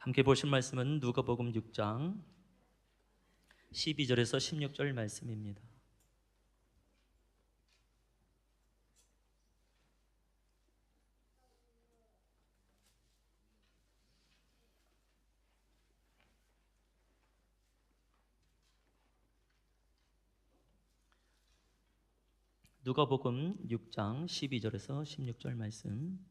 함께 보실 말씀은 누가복음 6장 12절에서 16절 말씀입니다. 누가복음 6장 12절에서 16절 말씀,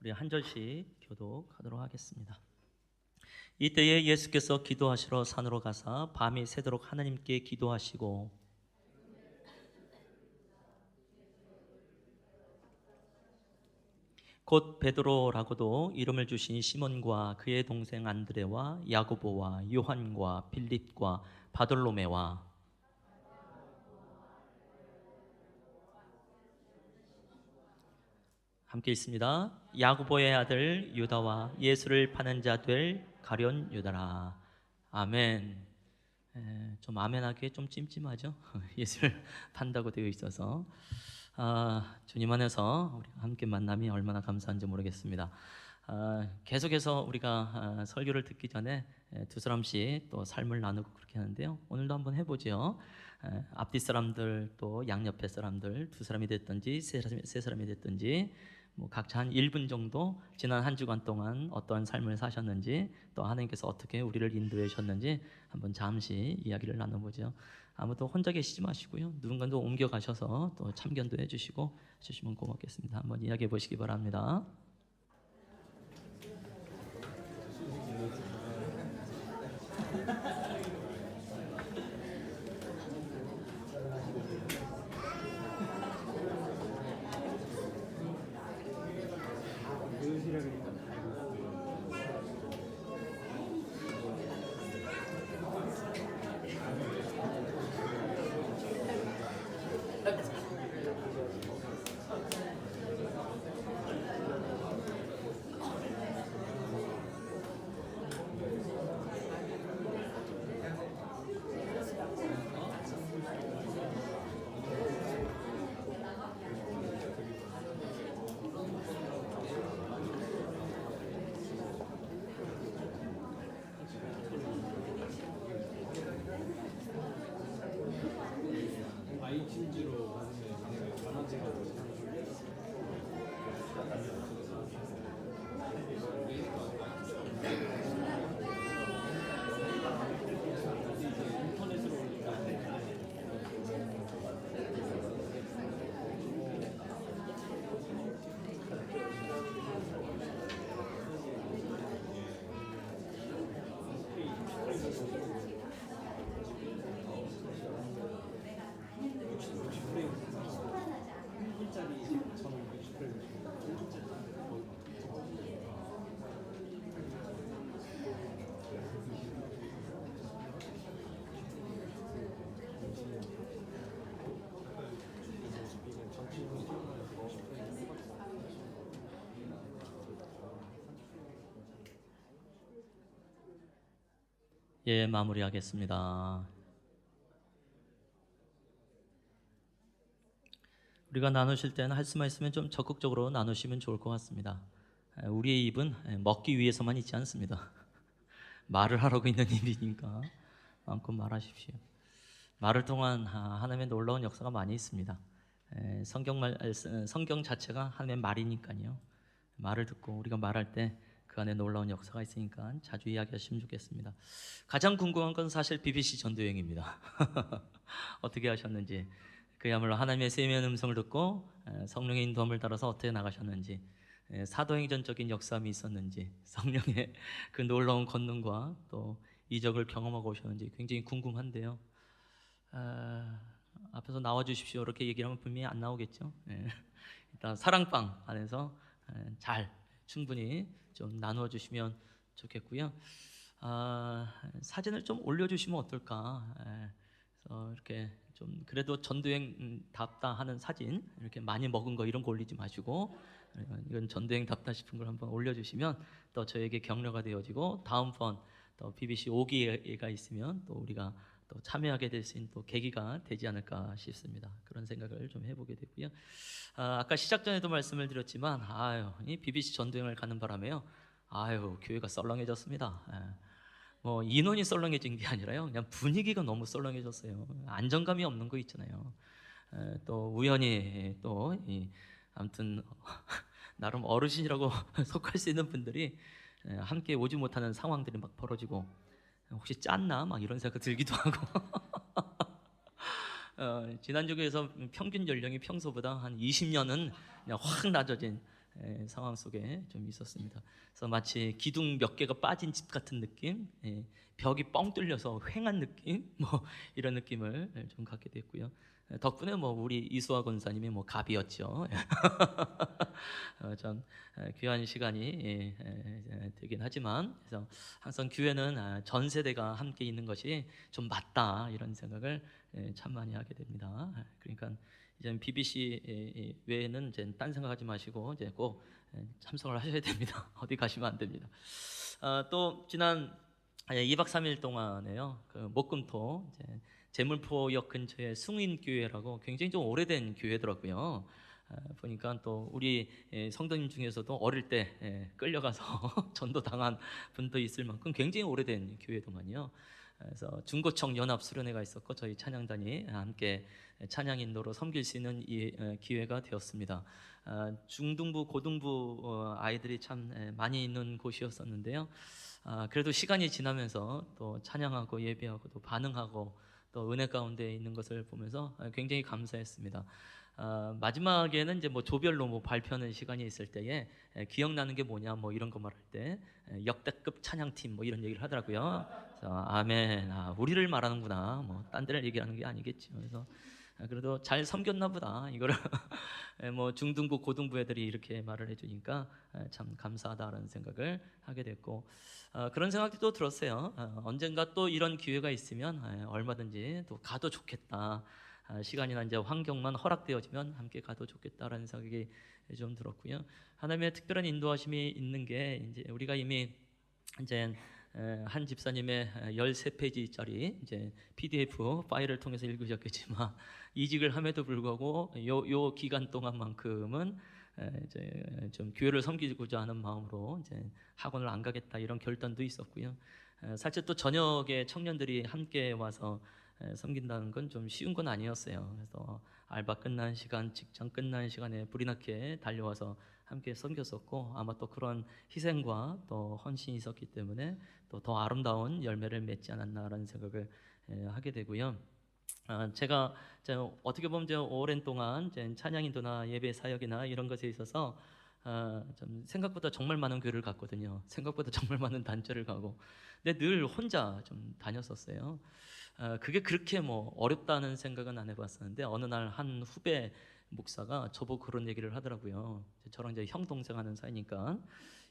우리 한 절씩 교독하도록 하겠습니다. 이때에 예수께서 기도하시러 산으로 가사 밤이 새도록 하나님께 기도하시고 곧 베드로라고도 이름을 주신 시몬과 그의 동생 안드레와 야고보와 요한과 빌립과 바돌로메와 함께 있습니다. 야고보의 아들 유다와 예수를 파는 자 될 가룟 유다라. 아멘. 좀 아멘하기에 좀 찜찜하죠? 예수를 판다고 되어 있어서 주님 안에서 우리가 함께 만남이 얼마나 감사한지 모르겠습니다. 계속해서 우리가 설교를 듣기 전에 두 사람씩 또 삶을 나누고 그렇게 하는데요. 오늘도 한번 해보죠. 앞뒤 사람들 또 양옆에 사람들 두 사람이 됐든지 세 사람이 됐든지 뭐 각자 한 1분 정도 지난 한 주간 동안 어떠한 삶을 사셨는지 또 하나님께서 어떻게 우리를 인도해 주셨는지 한번 잠시 이야기를 나눠보죠. 아무도 혼자 계시지 마시고요. 누군가도 옮겨 가셔서 또 참견도 해주시고 주시면 고맙겠습니다. 한번 이야기해 보시기 바랍니다. 예, 마무리하겠습니다. 우리가 나누실 때는 할 수만 있으면 좀 적극적으로 나누시면 좋을 것 같습니다. 우리의 입은 먹기 위해서만 있지 않습니다. 말을 하라고 있는 입이니까 마음껏 말하십시오. 말을 통한 하나님의 놀라운 역사가 많이 있습니다. 성경 자체가 하나님의 말이니까요. 말을 듣고 우리가 말할 때 그 안에 놀라운 역사가 있으니까 자주 이야기하시면 좋겠습니다. 가장 궁금한 건 사실 BBC 전도여행입니다. 어떻게 하셨는지, 그야말로 하나님의 세미한 음성을 듣고 성령의 인도함을 따라서 어떻게 나가셨는지, 사도행전적인 역사함이 있었는지, 성령의 그 놀라운 권능과 또 이적을 경험하고 오셨는지 굉장히 궁금한데요. 앞에서 나와주십시오 이렇게 얘기를 하면 분명히 안 나오겠죠. 일단 사랑방 안에서 잘 충분히 좀 나누어 주시면 좋겠고요. 사진을 좀 올려주시면 어떨까. 그래서 이렇게 좀 그래도 전도행답다 하는 사진, 이렇게 많이 먹은 거 이런 거 올리지 마시고 이건 전도행답다 싶은 걸 한번 올려주시면 또 저에게 격려가 되어지고 다음번 또 BBC 5기가 있으면 또 우리가 또 참여하게 될 수 있는 또 계기가 되지 않을까 싶습니다. 그런 생각을 좀 해보게 되고요. 아까 시작 전에도 말씀을 드렸지만 이 BBC 전도여행을 가는 바람에요. 교회가 썰렁해졌습니다. 뭐 인원이 썰렁해진 게 아니라요. 그냥 분위기가 너무 썰렁해졌어요. 안정감이 없는 거 있잖아요. 또 우연히 아무튼 나름 어르신이라고 속할 수 있는 분들이 함께 오지 못하는 상황들이 막 벌어지고 혹시 짰나 막 이런 생각 들기도 하고 지난주에서 평균 연령이 평소보다 한 20년은 그냥 확 낮아진 상황 속에 좀 있었습니다. 그래서 마치 기둥 몇 개가 빠진 집 같은 느낌, 벽이 뻥 뚫려서 휑한 느낌, 뭐 이런 느낌을 좀 갖게 됐고요. 덕분에 뭐 우리 이수아 권사님이 뭐 갑이었죠. 참 귀한 시간이 되긴 하지만 그래서 항상 교회는 전 세대가 함께 있는 것이 좀 맞다 이런 생각을 참 많이 하게 됩니다. 그러니까 이제 BBC 외에는 이제 딴 생각하지 마시고 이제 꼭 참석을 하셔야 됩니다. 어디 가시면 안 됩니다. 또 지난 2박 3일 동안에요. 그 목금토 이제 제물포역 근처에 숭인교회라고 굉장히 좀 오래된 교회더라고요. 보니까 또 우리 성도님 중에서도 어릴 때 끌려가서 전도당한 분도 있을 만큼 굉장히 오래된 교회더만요. 그래서 중고청 연합 수련회가 있었고 저희 찬양단이 함께 찬양 인도로 섬길 수 있는 기회가 되었습니다. 중등부, 고등부 아이들이 참 많이 있는 곳이었었는데요. 그래도 시간이 지나면서 또 찬양하고 예배하고 또 반응하고 또 은혜 가운데 있는 것을 보면서 굉장히 감사했습니다. 마지막에는 이제 뭐 조별로 뭐 발표하는 시간이 있을 때에 기억나는 게 뭐냐 뭐 이런 거 말할 때 역대급 찬양팀 뭐 이런 얘기를 하더라고요. 그래서 아멘, 우리를 말하는구나. 뭐 딴 데를 얘기하는 게 아니겠죠. 그래서 그래도 잘 섬겼나 보다 이거를 뭐 중등부 고등부 애들이 이렇게 말을 해주니까 참 감사하다라는 생각을 하게 됐고 그런 생각도 또 들었어요. 언젠가 또 이런 기회가 있으면 얼마든지 또 가도 좋겠다. 시간이나 이제 환경만 허락되어지면 함께 가도 좋겠다라는 생각이 좀 들었고요. 하나님의 특별한 인도하심이 있는 게 이제 우리가 이미 이제 한 집사님의 13페이지짜리 이제 PDF 파일을 통해서 읽으셨겠지만 이직을 함에도 불구하고 요 기간 동안만큼은 이제 좀 교회를 섬기고자 하는 마음으로 이제 학원을 안 가겠다 이런 결단도 있었고요. 사실 또 저녁에 청년들이 함께 와서 섬긴다는 건 좀 쉬운 건 아니었어요. 그래서 알바 끝난 시간, 직장 끝난 시간에 불이 나게 달려와서 함께 섬겼었고 아마 또 그런 희생과 또 헌신이 있었기 때문에 또 더 아름다운 열매를 맺지 않았나라는 생각을 하게 되고요. 제가 어떻게 보면 오랜 동안 찬양인도나 예배 사역이나 이런 것에 있어서 좀 생각보다 정말 많은 교회를 갔거든요. 생각보다 정말 많은 단절을 가고, 근데 늘 혼자 좀 다녔었어요. 그게 그렇게 뭐 어렵다는 생각은 안 해봤었는데 어느 날 한 후배 목사가 저보고 그런 얘기를 하더라고요. 저랑 이제 형 동생 하는 사이니까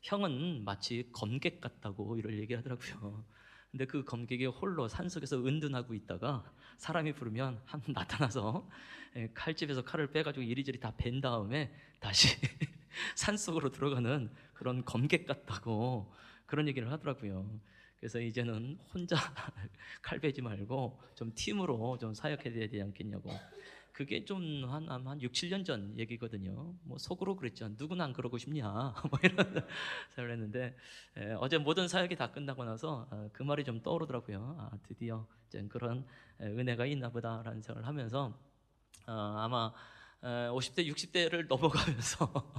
형은 마치 검객 같다고 이런 얘기를 하더라고요. 근데 그 검객이 홀로 산속에서 은둔하고 있다가 사람이 부르면 한 나타나서 칼집에서 칼을 빼가지고 이리저리 다 벤 다음에 다시 산속으로 들어가는 그런 검객 같다고 그런 얘기를 하더라고요. 그래서 이제는 혼자 칼 베지 말고 좀 팀으로 좀 사역해야 되지 않겠냐고. 그게 좀 한 6, 7년 전 얘기거든요. 뭐 속으로 그랬죠. 누구나 안 그러고 싶냐. 뭐 이런 생각을 했는데 어제 모든 사역이 다 끝나고 나서 그 말이 좀 떠오르더라고요. 드디어 이제 그런 은혜가 있나 보다라는 생각을 하면서 아마 50대, 60대를 넘어가면서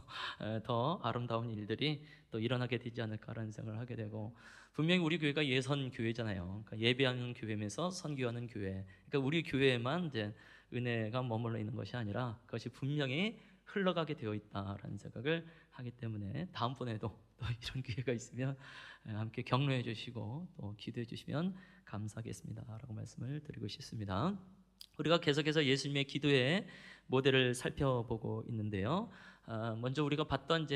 더 아름다운 일들이 또 일어나게 되지 않을까라는 생각을 하게 되고 분명히 우리 교회가 예선 교회잖아요. 그러니까 예배하는 교회면서 선교하는 교회. 그러니까 우리 교회에만 이제 은혜가 머물러 있는 것이 아니라 그것이 분명히 흘러가게 되어 있다라는 생각을 하기 때문에 다음번에도 또 이런 기회가 있으면 함께 격려해 주시고 또 기도해 주시면 감사하겠습니다라고 말씀을 드리고 싶습니다. 우리가 계속해서 예수님의 기도의 모델을 살펴보고 있는데요. 먼저 우리가 봤던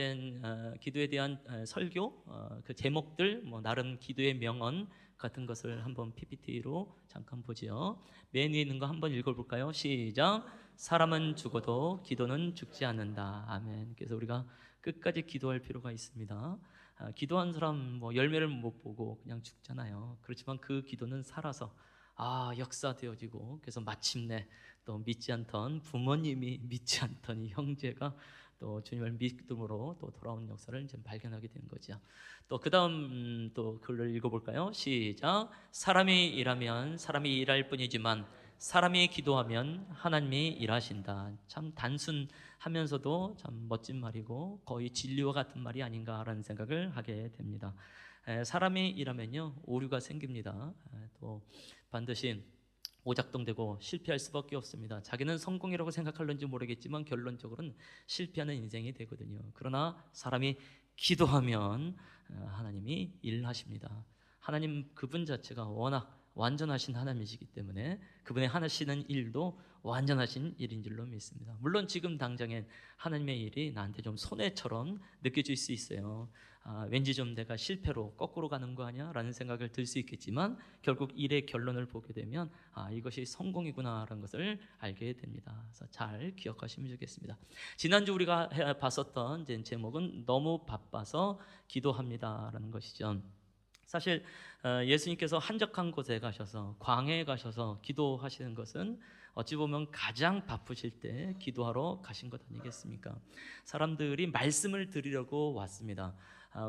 기도에 대한 설교, 그 제목들, 뭐 나름 기도의 명언 같은 것을 한번 PPT로 잠깐 보지요. 맨 위에 있는 거 한번 읽어볼까요? 시작. 사람은 죽어도 기도는 죽지 않는다. 아멘. 그래서 우리가 끝까지 기도할 필요가 있습니다. 기도한 사람 뭐 열매를 못 보고 그냥 죽잖아요. 그렇지만 그 기도는 살아서 역사되어지고, 그래서 마침내 또 믿지 않던 부모님이, 믿지 않던 이 형제가 또 주님을 믿음으로 또 돌아온 역사를 이제 발견하게 된 거죠. 또 그다음 또 글을 읽어볼까요? 시작. 사람이 일하면 사람이 일할 뿐이지만 사람이 기도하면 하나님이 일하신다. 참 단순하면서도 참 멋진 말이고 거의 진리와 같은 말이 아닌가라는 생각을 하게 됩니다. 사람이 일하면요 오류가 생깁니다. 또 반드시 오작동되고 실패할 수밖에 없습니다. 자기는 성공이라고 생각할는지 모르겠지만 결론적으로는 실패하는 인생이 되거든요. 그러나 사람이 기도하면 하나님이 일하십니다. 하나님 그분 자체가 워낙 완전하신 하나님이시기 때문에 그분의 하시는 일도 완전하신 일인 줄로 믿습니다. 물론 지금 당장엔 하나님의 일이 나한테 좀 손해처럼 느껴질 수 있어요. 왠지 좀 내가 실패로 거꾸로 가는 거 아니야? 라는 생각을 들 수 있겠지만 결국 일의 결론을 보게 되면 이것이 성공이구나라는 것을 알게 됩니다. 그래서 잘 기억하시면 좋겠습니다. 지난주 우리가 봤었던 제목은 너무 바빠서 기도합니다라는 것이죠. 사실 예수님께서 한적한 곳에 가셔서 광야에 가셔서 기도하시는 것은 어찌 보면 가장 바쁘실 때 기도하러 가신 것 아니겠습니까? 사람들이 말씀을 드리려고 왔습니다.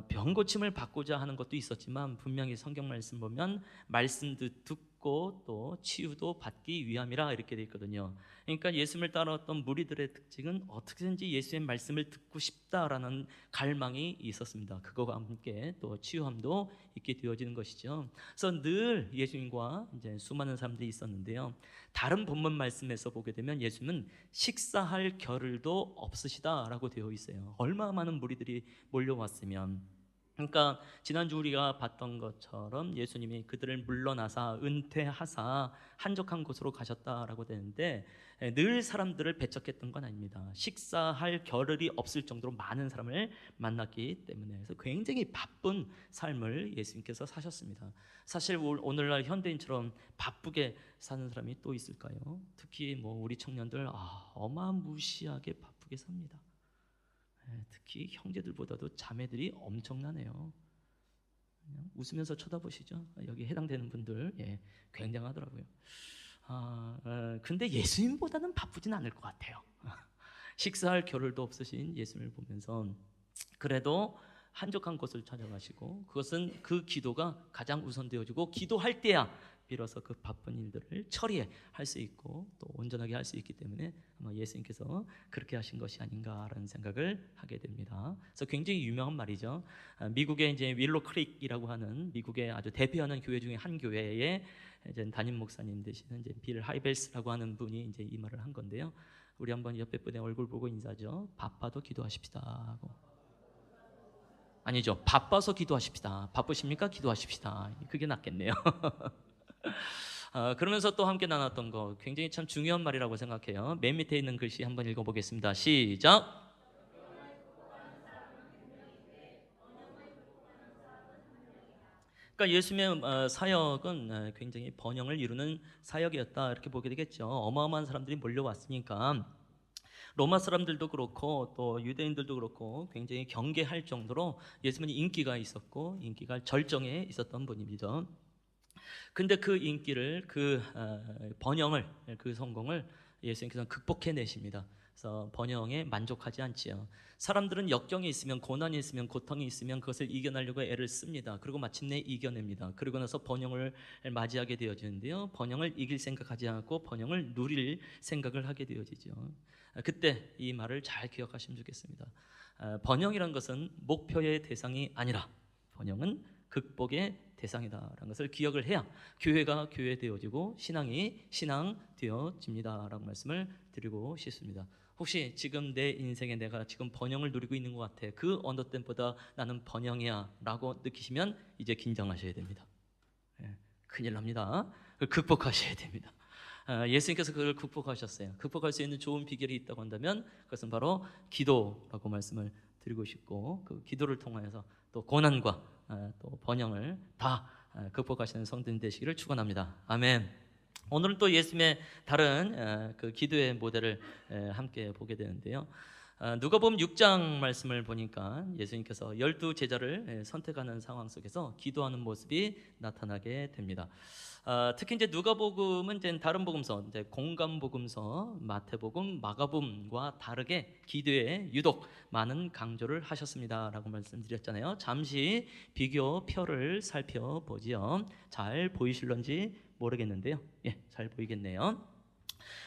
병 고침을 받고자 하는 것도 있었지만 분명히 성경 말씀 보면 말씀도 듣고 또 치유도 받기 위함이라 이렇게 되어 있거든요. 그러니까 예수님을 따라왔던 무리들의 특징은 어떻게든지 예수의 말씀을 듣고 싶다라는 갈망이 있었습니다. 그거와 함께 또 치유함도 있게 되어지는 것이죠. 그래서 늘 예수님과 이제 수많은 사람들이 있었는데요. 다른 본문 말씀에서 보게 되면 예수님은 식사할 겨를도 없으시다라고 되어 있어요. 얼마나 많은 무리들이 몰려왔으면. 그러니까 지난주 우리가 봤던 것처럼 예수님이 그들을 물러나사 은퇴하사 한적한 곳으로 가셨다라고 되는데 늘 사람들을 배척했던 건 아닙니다. 식사할 겨를이 없을 정도로 많은 사람을 만났기 때문에 그래서 굉장히 바쁜 삶을 예수님께서 사셨습니다. 사실 오늘날 현대인처럼 바쁘게 사는 사람이 또 있을까요? 특히 우리 청년들 어마무시하게 바쁘게 삽니다. 특히 형제들보다도 자매들이 엄청나네요. 그냥 웃으면서 쳐다보시죠. 여기 해당되는 분들 굉장하더라고요. 근데 예수님보다는 바쁘진 않을 것 같아요. 식사할 겨를도 없으신 예수님을 보면서 그래도 한적한 곳을 찾아가시고 그것은 그 기도가 가장 우선되어지고 기도할 때야 비로소 그 바쁜 일들을 처리할 수 있고 또 온전하게 할 수 있기 때문에 아마 예수님께서 그렇게 하신 것이 아닌가라는 생각을 하게 됩니다. 그래서 굉장히 유명한 말이죠. 미국의 이제 윌로 크릭이라고 하는 미국의 아주 대표하는 교회 중에 한 교회의 이제 담임 목사님 되시는 이제 빌 하이벨스라고 하는 분이 이제 이 말을 한 건데요. 우리 한번 옆에 분의 얼굴 보고 인사죠. 바빠도 기도하십시다 하고. 아니죠. 바빠서 기도하십시다. 바쁘십니까? 기도하십시다. 그게 낫겠네요. 그러면서 또 함께 나눴던 거 굉장히 참 중요한 말이라고 생각해요. 맨 밑에 있는 글씨 한번 읽어보겠습니다. 시작. 그러니까 예수님의 사역은 굉장히 번영을 이루는 사역이었다 이렇게 보게 되겠죠. 어마어마한 사람들이 몰려왔으니까 로마 사람들도 그렇고 또 유대인들도 그렇고 굉장히 경계할 정도로 예수님은 인기가 있었고 인기가 절정에 있었던 분입니다. 근데 그 인기를 그 번영을 그 성공을 예수님께서는 극복해내십니다. 그래서 번영에 만족하지 않지요. 사람들은 역경이 있으면 고난이 있으면 고통이 있으면 그것을 이겨내려고 애를 씁니다. 그리고 마침내 이겨냅니다. 그러고 나서 번영을 맞이하게 되어지는데요. 번영을 이길 생각하지 않고 번영을 누릴 생각을 하게 되어지죠. 그때 이 말을 잘 기억하시면 좋겠습니다. 번영이란 것은 목표의 대상이 아니라 번영은 극복의 대상이다라는 것을 기억을 해야 교회가 교회되어지고 신앙이 신앙되어집니다라고 말씀을 드리고 싶습니다. 혹시 지금 내 인생에 내가 지금 번영을 누리고 있는 것 같아. 그 어느 때보다 나는 번영이야 라고 느끼시면 이제 긴장하셔야 됩니다. 큰일 납니다. 극복하셔야 됩니다. 예수님께서 그걸 극복하셨어요. 극복할 수 있는 좋은 비결이 있다고 한다면 그것은 바로 기도라고 말씀을 드리고 싶고 그 기도를 통하여서 또 고난과 또 번영을 다 극복하시는 성도님 되시기를 축원합니다. 아멘. 오늘은 또 예수님의 다른 그 기도의 모델을 함께 보게 되는데요. 누가복음 6장 말씀을 보니까 예수님께서 12제자를 선택하는 상황 속에서 기도하는 모습이 나타나게 됩니다. 특히 이제 누가복음은 이제 다른 복음서, 이제 공감복음서, 마태복음, 마가복음과 다르게 기도에 유독 많은 강조를 하셨습니다라고 말씀드렸잖아요. 잠시 비교 표를 살펴보지요. 잘 보이실런지 모르겠는데요. 예, 잘 보이겠네요.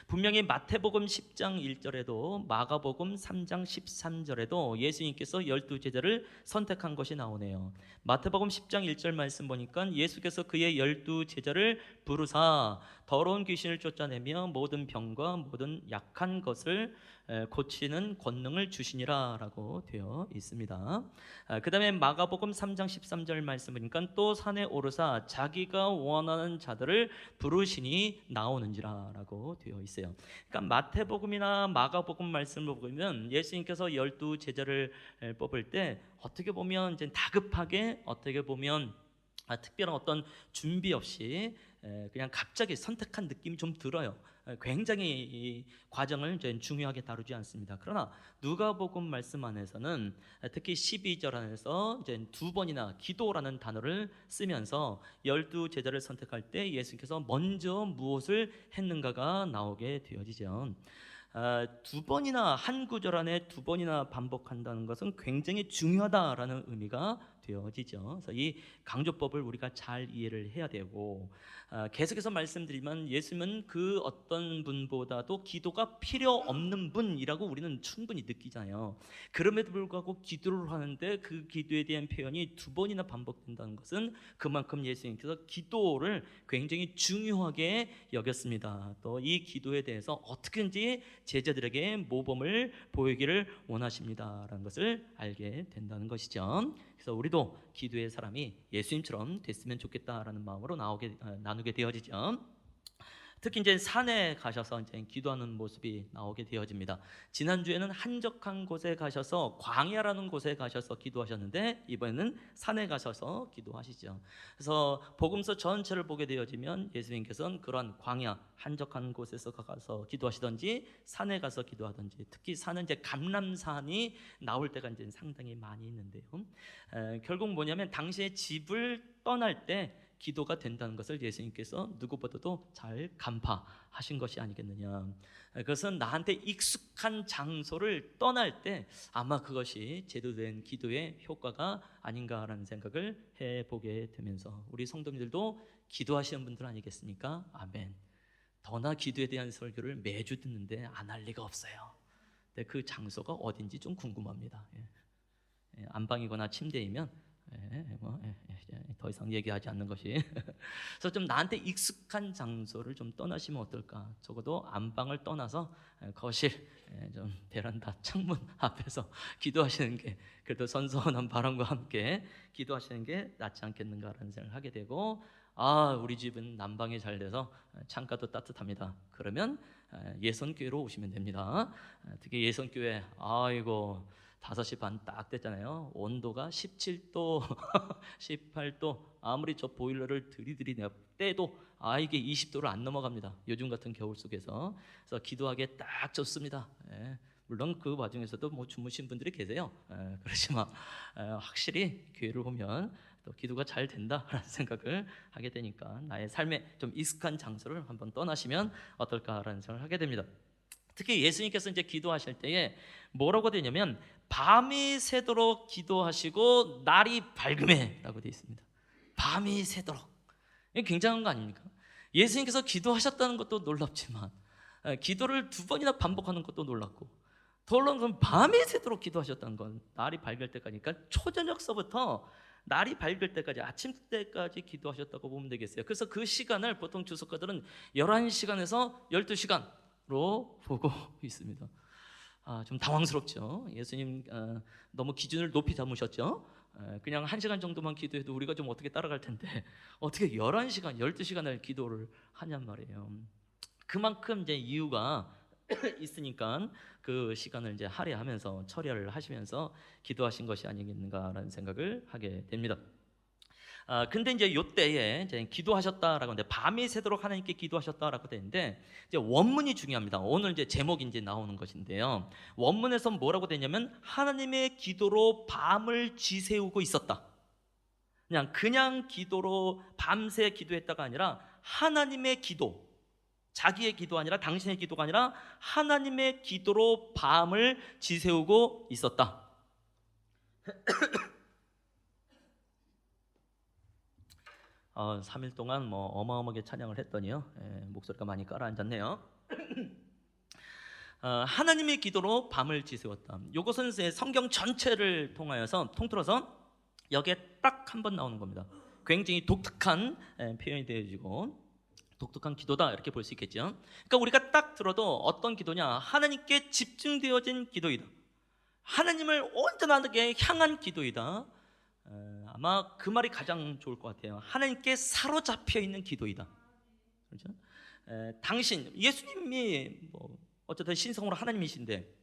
분명히 마태복음 10장 1절에도 마가복음 3장 13절에도 예수님께서 12제자를 선택한 것이 나오네요. 마태복음 10장 1절 말씀 보니까 예수께서 그의 12제자를 부르사 더러운 귀신을 쫓아내며 모든 병과 모든 약한 것을 고치는 권능을 주시니라 라고 되어 있습니다. 그 다음에 마가복음 3장 13절 말씀 보니까 또 산에 오르사 자기가 원하는 자들을 부르시니 나오는지라 라고 되어 있어요. 그러니까 마태복음이나 마가복음 말씀을 보면 예수님께서 12제자를 뽑을 때 어떻게 보면 이제 다급하게, 어떻게 보면 특별한 어떤 준비 없이 그냥 갑자기 선택한 느낌이 좀 들어요. 굉장히 이 과정을 이제 중요하게 다루지 않습니다. 그러나 누가복음 말씀 안에서는 특히 12절 안에서 이제 두 번이나 기도라는 단어를 쓰면서 12제자를 선택할 때 예수님께서 먼저 무엇을 했는가가 나오게 되어지죠. 두 번이나 한 구절 안에 두 번이나 반복한다는 것은 굉장히 중요하다라는 의미가 되어지죠. 그래서 이 강조법을 우리가 잘 이해를 해야 되고, 계속해서 말씀드리면 예수님은 그 어떤 분보다도 기도가 필요 없는 분이라고 우리는 충분히 느끼잖아요. 그럼에도 불구하고 기도를 하는데 그 기도에 대한 표현이 두 번이나 반복된다는 것은 그만큼 예수님께서 기도를 굉장히 중요하게 여겼습니다. 또 이 기도에 대해서 어떻게든지 제자들에게 모범을 보이기를 원하십니다라는 것을 알게 된다는 것이죠. 그래서 우리도 기도의 사람이 예수님처럼 됐으면 좋겠다라는 마음으로 나누게 되어지죠. 특히 이제 산에 가셔서 이제 기도하는 모습이 나오게 되어집니다. 지난주에는 한적한 곳에 가셔서 광야라는 곳에 가셔서 기도하셨는데 이번에는 산에 가셔서 기도하시죠. 그래서 복음서 전체를 보게 되어지면 예수님께서는 그런 광야 한적한 곳에서 가서 기도하시든지 산에 가서 기도하든지, 특히 산은 이제 감람산이 나올 때가 이제 상당히 많이 있는데요. 결국 뭐냐면 당시에 집을 떠날 때 기도가 된다는 것을 예수님께서 누구보다도 잘 간파하신 것이 아니겠느냐. 그것은 나한테 익숙한 장소를 떠날 때 아마 그것이 제대로 된 기도의 효과가 아닌가라는 생각을 해보게 되면서 우리 성도님들도 기도하시는 분들 아니겠습니까? 아멘. 더나 기도에 대한 설교를 매주 듣는데 안 할 리가 없어요. 근데 그 장소가 어딘지 좀 궁금합니다. 안방이거나 침대이면 더 이상 얘기하지 않는 것이 그래서 좀 나한테 익숙한 장소를 좀 떠나시면 어떨까. 적어도 안방을 떠나서 거실, 좀 베란다 창문 앞에서 기도하시는 게 그래도 선선한 바람과 함께 기도하시는 게 낫지 않겠는가라는 생각을 하게 되고, 우리 집은 난방이 잘 돼서 창가도 따뜻합니다. 그러면 예선교회로 오시면 됩니다. 특히 예선교회, 아이고 5시 반 딱 됐잖아요. 온도가 17도, 18도, 아무리 저 보일러를 들이들이 떼도 이게 20도를 안 넘어갑니다. 요즘 같은 겨울 속에서. 그래서 기도하기에 딱 좋습니다. 물론 그 와중에서도 뭐 주무신 분들이 계세요. 그렇지만 확실히 교회를 오면 또 기도가 잘 된다라는 생각을 하게 되니까 나의 삶에 좀 익숙한 장소를 한번 떠나시면 어떨까라는 생각을 하게 됩니다. 특히 예수님께서 이제 기도하실 때에 뭐라고 되냐면 밤이 새도록 기도하시고 날이 밝음에라고 되어 있습니다. 밤이 새도록. 이게 굉장한 거 아닙니까? 예수님께서 기도하셨다는 것도 놀랍지만 기도를 두 번이나 반복하는 것도 놀랍고, 더 놀라운 건 밤이 새도록 기도하셨다는 건 날이 밝을 때까지니까 초저녁서부터 날이 밝을 때까지, 아침 때까지 기도하셨다고 보면 되겠어요. 그래서 그 시간을 보통 주석가들은 11시간에서 12시간으로 보고 있습니다. 좀 당황스럽죠. 예수님 너무 기준을 높이 잡으셨죠. 그냥 1시간 정도만 기도해도 우리가 좀 어떻게 따라갈 텐데 어떻게 11시간, 12시간을 기도를 하냔 말이에요. 그만큼 이제 이유가 있으니까 그 시간을 이제 할애하면서 처리를 하시면서 기도하신 것이 아니겠는가라는 생각을 하게 됩니다. 근데 이제 요때에 이제 기도하셨다라고 하는데 밤이 새도록 하나님께 기도하셨다라고 되는데 이제 원문이 중요합니다. 오늘 이제 제목이 이제 나오는 것인데요. 원문에서 뭐라고 되냐면 하나님의 기도로 밤을 지새우고 있었다. 그냥 기도로 밤새 기도했다가 아니라 하나님의 기도, 자기의 기도 아니라 당신의 기도가 아니라 하나님의 기도로 밤을 지새우고 있었다. 3일 동안 뭐 어마어마하게 찬양을 했더니요, 목소리가 많이 깔아앉았네요. 하나님의 기도로 밤을 지새웠다. 이것은 성경 전체를 통틀어서 여기에 딱 한 번 나오는 겁니다. 굉장히 독특한 표현이 되어지고 독특한 기도다 이렇게 볼 수 있겠죠. 그러니까 우리가 딱 들어도 어떤 기도냐, 하나님께 집중되어진 기도이다. 하나님을 온전하게 향한 기도이다. 아마 그 말이 가장 좋을 것 같아요. 하나님께 사로잡혀 있는 기도이다. 그렇죠? 당신 예수님이 뭐 어쨌든 신성으로 하나님이신데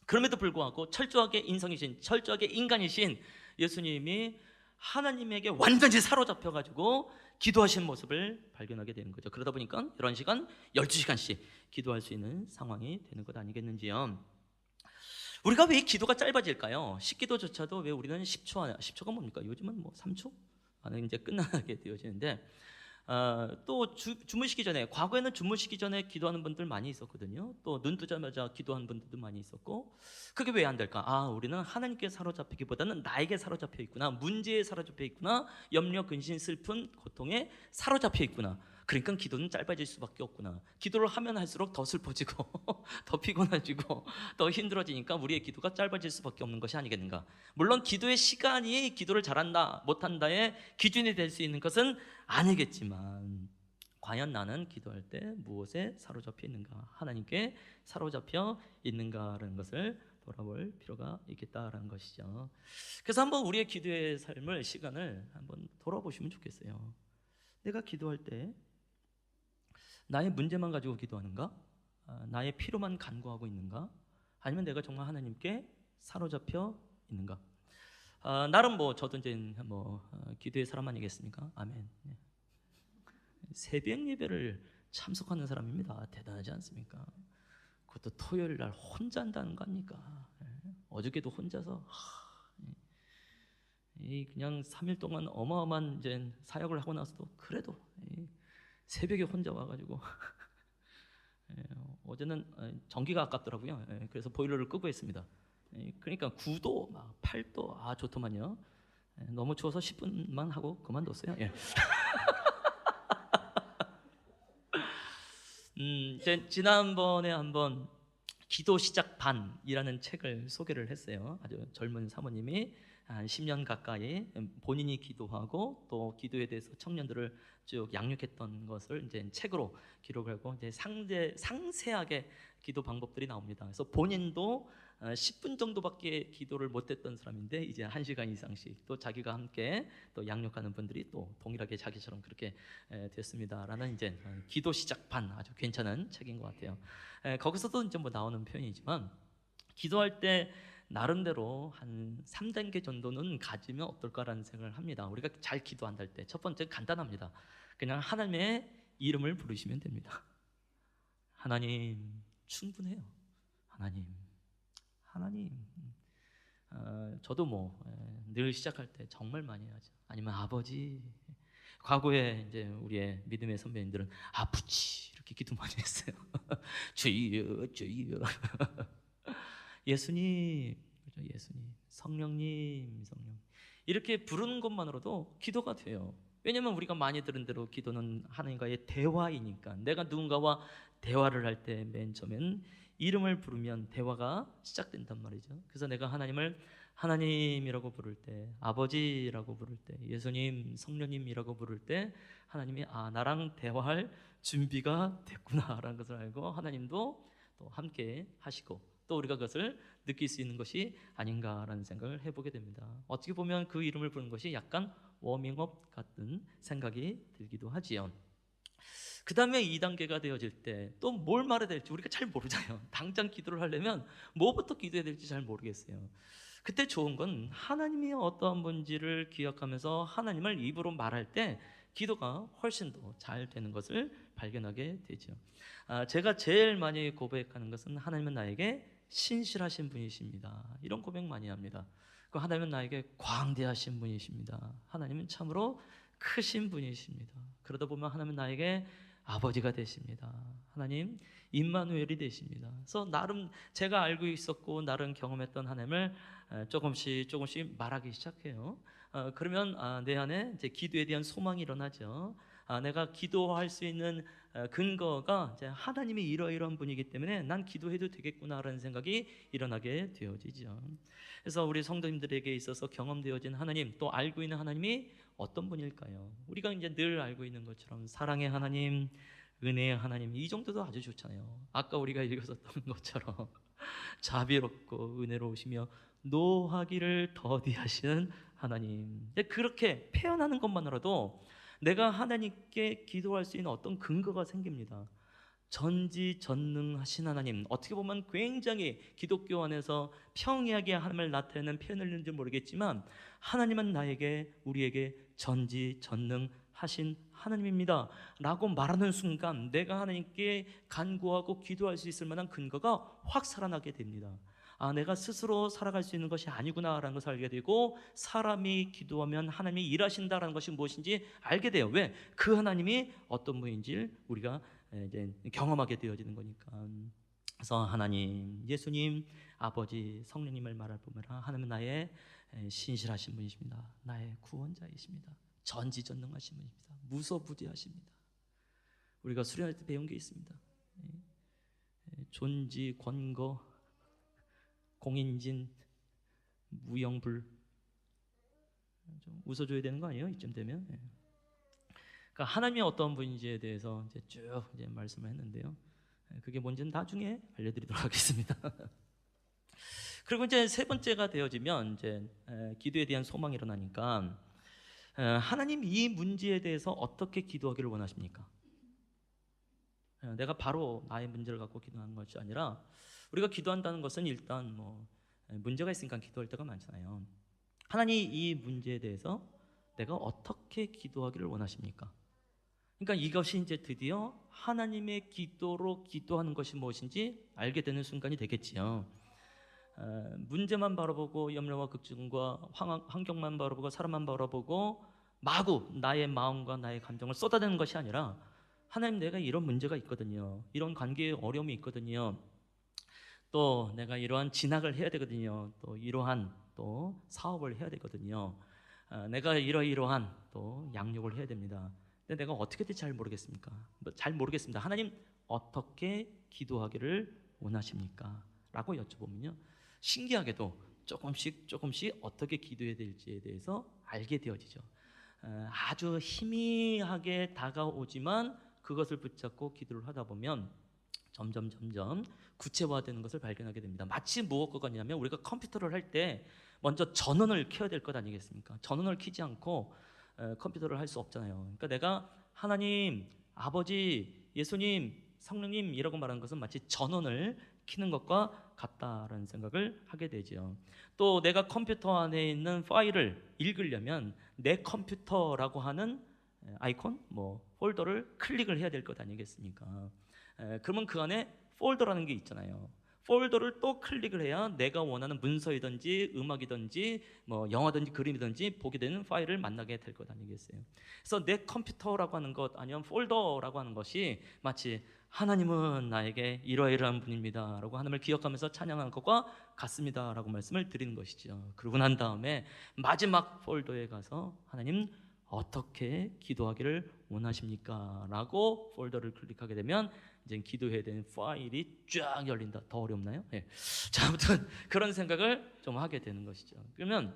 그럼에도 불구하고 철저하게 인성이신, 철저하게 인간이신 예수님이 하나님에게 완전히 사로잡혀 가지고 기도하시는 모습을 발견하게 되는 거죠. 그러다 보니까 이런 시간 12시간씩 기도할 수 있는 상황이 되는 것 아니겠는지요. 우리가 왜 기도가 짧아질까요? 식기도조차도 왜 우리는 10초가 뭡니까? 요즘은 뭐 3초 안에 이제 끝나게 되어지는데, 또 주무시기 전에, 과거에는 주무시기 전에 기도하는 분들 많이 있었거든요. 또 눈 뜨자마자 기도하는 분들도 많이 있었고, 그게 왜 안 될까? 우리는 하나님께 사로잡히기보다는 나에게 사로잡혀 있구나, 문제에 사로잡혀 있구나, 염려, 근심, 슬픔, 고통에 사로잡혀 있구나. 그러니까 기도는 짧아질 수밖에 없구나. 기도를 하면 할수록 더 슬퍼지고 더 피곤해지고 더 힘들어지니까 우리의 기도가 짧아질 수밖에 없는 것이 아니겠는가. 물론 기도의 시간이 기도를 잘한다 못한다의 기준이 될 수 있는 것은 아니겠지만, 과연 나는 기도할 때 무엇에 사로잡혀 있는가, 하나님께 사로잡혀 있는가라는 것을 돌아볼 필요가 있겠다라는 것이죠. 그래서 한번 우리의 기도의 삶을, 시간을 한번 돌아보시면 좋겠어요. 내가 기도할 때 나의 문제만 가지고 기도하는가? 나의 필요만 간구하고 있는가? 아니면 내가 정말 하나님께 사로잡혀 있는가? 나름 뭐 저도 이제 기도의 사람 아니겠습니까? 아멘. 새벽 예배를 참석하는 사람입니다. 대단하지 않습니까? 그것도 토요일 날 혼자 한다는 거 아닙니까? 어저께도 혼자서 그냥 3일 동안 어마어마한 이제 사역을 하고 나서도 그래도 새벽에 혼자 와가지고 어제는 전기가 아깝더라고요. 그래서 보일러를 끄고 했습니다. 그러니까 9도, 막 8도, 좋더만요. 너무 추워서 10분만 하고 그만뒀어요. 지난번에 한번 기도 시작 반이라는 책을 소개를 했어요. 아주 젊은 사모님이 한 10년 가까이 본인이 기도하고 또 기도에 대해서 청년들을 쭉 양육했던 것을 이제 책으로 기록을 하고 이제 상세하게 기도 방법들이 나옵니다. 그래서 본인도 10분 정도밖에 기도를 못했던 사람인데 이제 1시간 이상씩 또 자기가 함께 또 양육하는 분들이 또 동일하게 자기처럼 그렇게 됐습니다라는 이제 기도 시작반, 아주 괜찮은 책인 것 같아요. 거기서도 이제 뭐 나오는 표현이지만, 기도할 때 나름대로 한 3단계 정도는 가지면 어떨까라는 생각을 합니다. 우리가 잘 기도한다 할 때 첫 번째 간단합니다. 그냥 하나님의 이름을 부르시면 됩니다. 하나님, 충분해요. 하나님. 저도 늘 시작할 때 정말 많이 하죠. 아니면 아버지. 과거에 이제 우리의 믿음의 선배님들은 아버지 이렇게 기도 많이 했어요. 주여. 예수님, 그렇죠? 예수님, 성령님 이렇게 부르는 것만으로도 기도가 돼요. 왜냐하면 우리가 많이 들은 대로 기도는 하나님과의 대화이니까. 내가 누군가와 대화를 할 때 맨 처음엔 이름을 부르면 대화가 시작된단 말이죠. 그래서 내가 하나님을 하나님이라고 부를 때, 아버지라고 부를 때, 예수님, 성령님이라고 부를 때 하나님이 나랑 대화할 준비가 됐구나라는 것을 알고 하나님도 또 함께 하시고 또 우리가 그것을 느낄 수 있는 것이 아닌가라는 생각을 해보게 됩니다. 어떻게 보면 그 이름을 부르는 것이 약간 워밍업 같은 생각이 들기도 하지요. 그 다음에 2단계가 되어질 때 또 뭘 말해야 될지 우리가 잘 모르잖아요. 당장 기도를 하려면 뭐부터 기도해야 될지 잘 모르겠어요. 그때 좋은 건 하나님이 어떠한 분지를 기억하면서 하나님을 입으로 말할 때 기도가 훨씬 더 잘 되는 것을 발견하게 되죠. 제가 제일 많이 고백하는 것은 하나님은 나에게 신실하신 분이십니다. 이런 고백 많이 합니다. 하나님은 나에게 광대하신 분이십니다. 하나님은 참으로 크신 분이십니다. 그러다 보면 하나님은 나에게 아버지가 되십니다. 하나님 임마누엘이 되십니다. 그래서 나름 제가 알고 있었고 나름 경험했던 하나님을 조금씩 말하기 시작해요. 그러면 내 안에 이제 기도에 대한 소망이 일어나죠. 내가 기도할 수 있는 근거가 이제 하나님이 이러이러한 분이기 때문에 난 기도해도 되겠구나라는 생각이 일어나게 되어지죠. 그래서 우리 성도님들에게 있어서 경험되어진 하나님, 또 알고 있는 하나님이 어떤 분일까요? 우리가 이제 늘 알고 있는 것처럼 사랑의 하나님, 은혜의 하나님, 이 정도도 아주 좋잖아요. 아까 우리가 읽었었던 것처럼 자비롭고 은혜로우시며 노하기를 더디하시는 하나님. 그렇게 표현하는 것만으로도 내가 하나님께 기도할 수 있는 어떤 근거가 생깁니다. 전지전능하신 하나님, 어떻게 보면 굉장히 기독교 안에서 평이하게 하나님을 나타내는 표현을 했는지 모르겠지만 하나님은 우리에게 전지전능하신 하나님입니다 라고 말하는 순간 내가 하나님께 간구하고 기도할 수 있을 만한 근거가 확 살아나게 됩니다. 내가 스스로 살아갈 수 있는 것이 아니구나라는 것을 알게 되고, 사람이 기도하면 하나님이 일하신다라는 것이 무엇인지 알게 돼요. 왜? 그 하나님이 어떤 분인지 우리가 이제 경험하게 되어지는 거니까. 그래서 하나님, 예수님, 아버지, 성령님을 말할 보면 하나님은 나의 신실하신 분이십니다. 나의 구원자이십니다. 전지전능하신 분이십니다. 무소부지하십니다. 우리가 수련할 때 배운 게 있습니다. 존지, 권거, 공인진, 무영불. 좀 웃어줘야 되는 거 아니에요? 이쯤 되면. 그러니까 하나님이 어떤 분인지에 대해서 이제 쭉 말씀을 했는데요. 그게 뭔지는 나중에 알려드리도록 하겠습니다. 그리고 이제 세 번째가 되어지면 이제 기도에 대한 소망이 일어나니까, 하나님 이 문제에 대해서 어떻게 기도하기를 원하십니까? 내가 바로 나의 문제를 갖고 기도하는 것이 아니라, 우리가 기도한다는 것은 일단 문제가 있으니까 기도할 때가 많잖아요. 하나님 이 문제에 대해서 내가 어떻게 기도하기를 원하십니까? 그러니까 이것이 이제 드디어 하나님의 기도로 기도하는 것이 무엇인지 알게 되는 순간이 되겠지요. 문제만 바라보고 염려와 걱정과 환경만 바라보고 사람만 바라보고 마구 나의 마음과 나의 감정을 쏟아내는 것이 아니라, 하나님 내가 이런 문제가 있거든요. 이런 관계에 어려움이 있거든요. 또 내가 이러한 진학을 해야 되거든요. 또 이러한 또 사업을 해야 되거든요. 내가 이러이러한 또 양육을 해야 됩니다. 근데 내가 어떻게 될지 잘 모르겠습니까? 잘 모르겠습니다. 하나님 어떻게 기도하기를 원하십니까? 라고 여쭤보면요, 신기하게도 조금씩 어떻게 기도해야 될지에 대해서 알게 되어지죠. 아주 희미하게 다가오지만 그것을 붙잡고 기도를 하다 보면 점점 구체화되는 것을 발견하게 됩니다. 마치 무엇과 같냐면, 우리가 컴퓨터를 할 때 먼저 전원을 켜야 될 것 아니겠습니까? 전원을 켜지 않고 컴퓨터를 할 수 없잖아요. 그러니까 내가 하나님, 아버지, 예수님, 성령님 이라고 말하는 것은 마치 전원을 켜는 것과 같다라는 생각을 하게 되죠. 또 내가 컴퓨터 안에 있는 파일을 읽으려면 내 컴퓨터라고 하는 아이콘, 폴더를 클릭을 해야 될 것 아니겠습니까? 그러면 그 안에 폴더라는 게 있잖아요. 폴더를 또 클릭을 해야 내가 원하는 문서이든지 음악이든지 영화든지 그림이든지 보게 되는 파일을 만나게 될 것 아니겠어요? 그래서 내 컴퓨터라고 하는 것, 아니면 폴더라고 하는 것이 마치 하나님은 나에게 이러이러한 분입니다 라고 하나님을 기억하면서 찬양하는 것과 같습니다 라고 말씀을 드리는 것이죠. 그러고 난 다음에 마지막 폴더에 가서 하나님 어떻게 기도하기를 원하십니까? 라고 폴더를 클릭하게 되면 이제 기도해야 되는 파일이 쫙 열린다. 더 어렵나요? 네. 자, 아무튼 그런 생각을 좀 하게 되는 것이죠. 그러면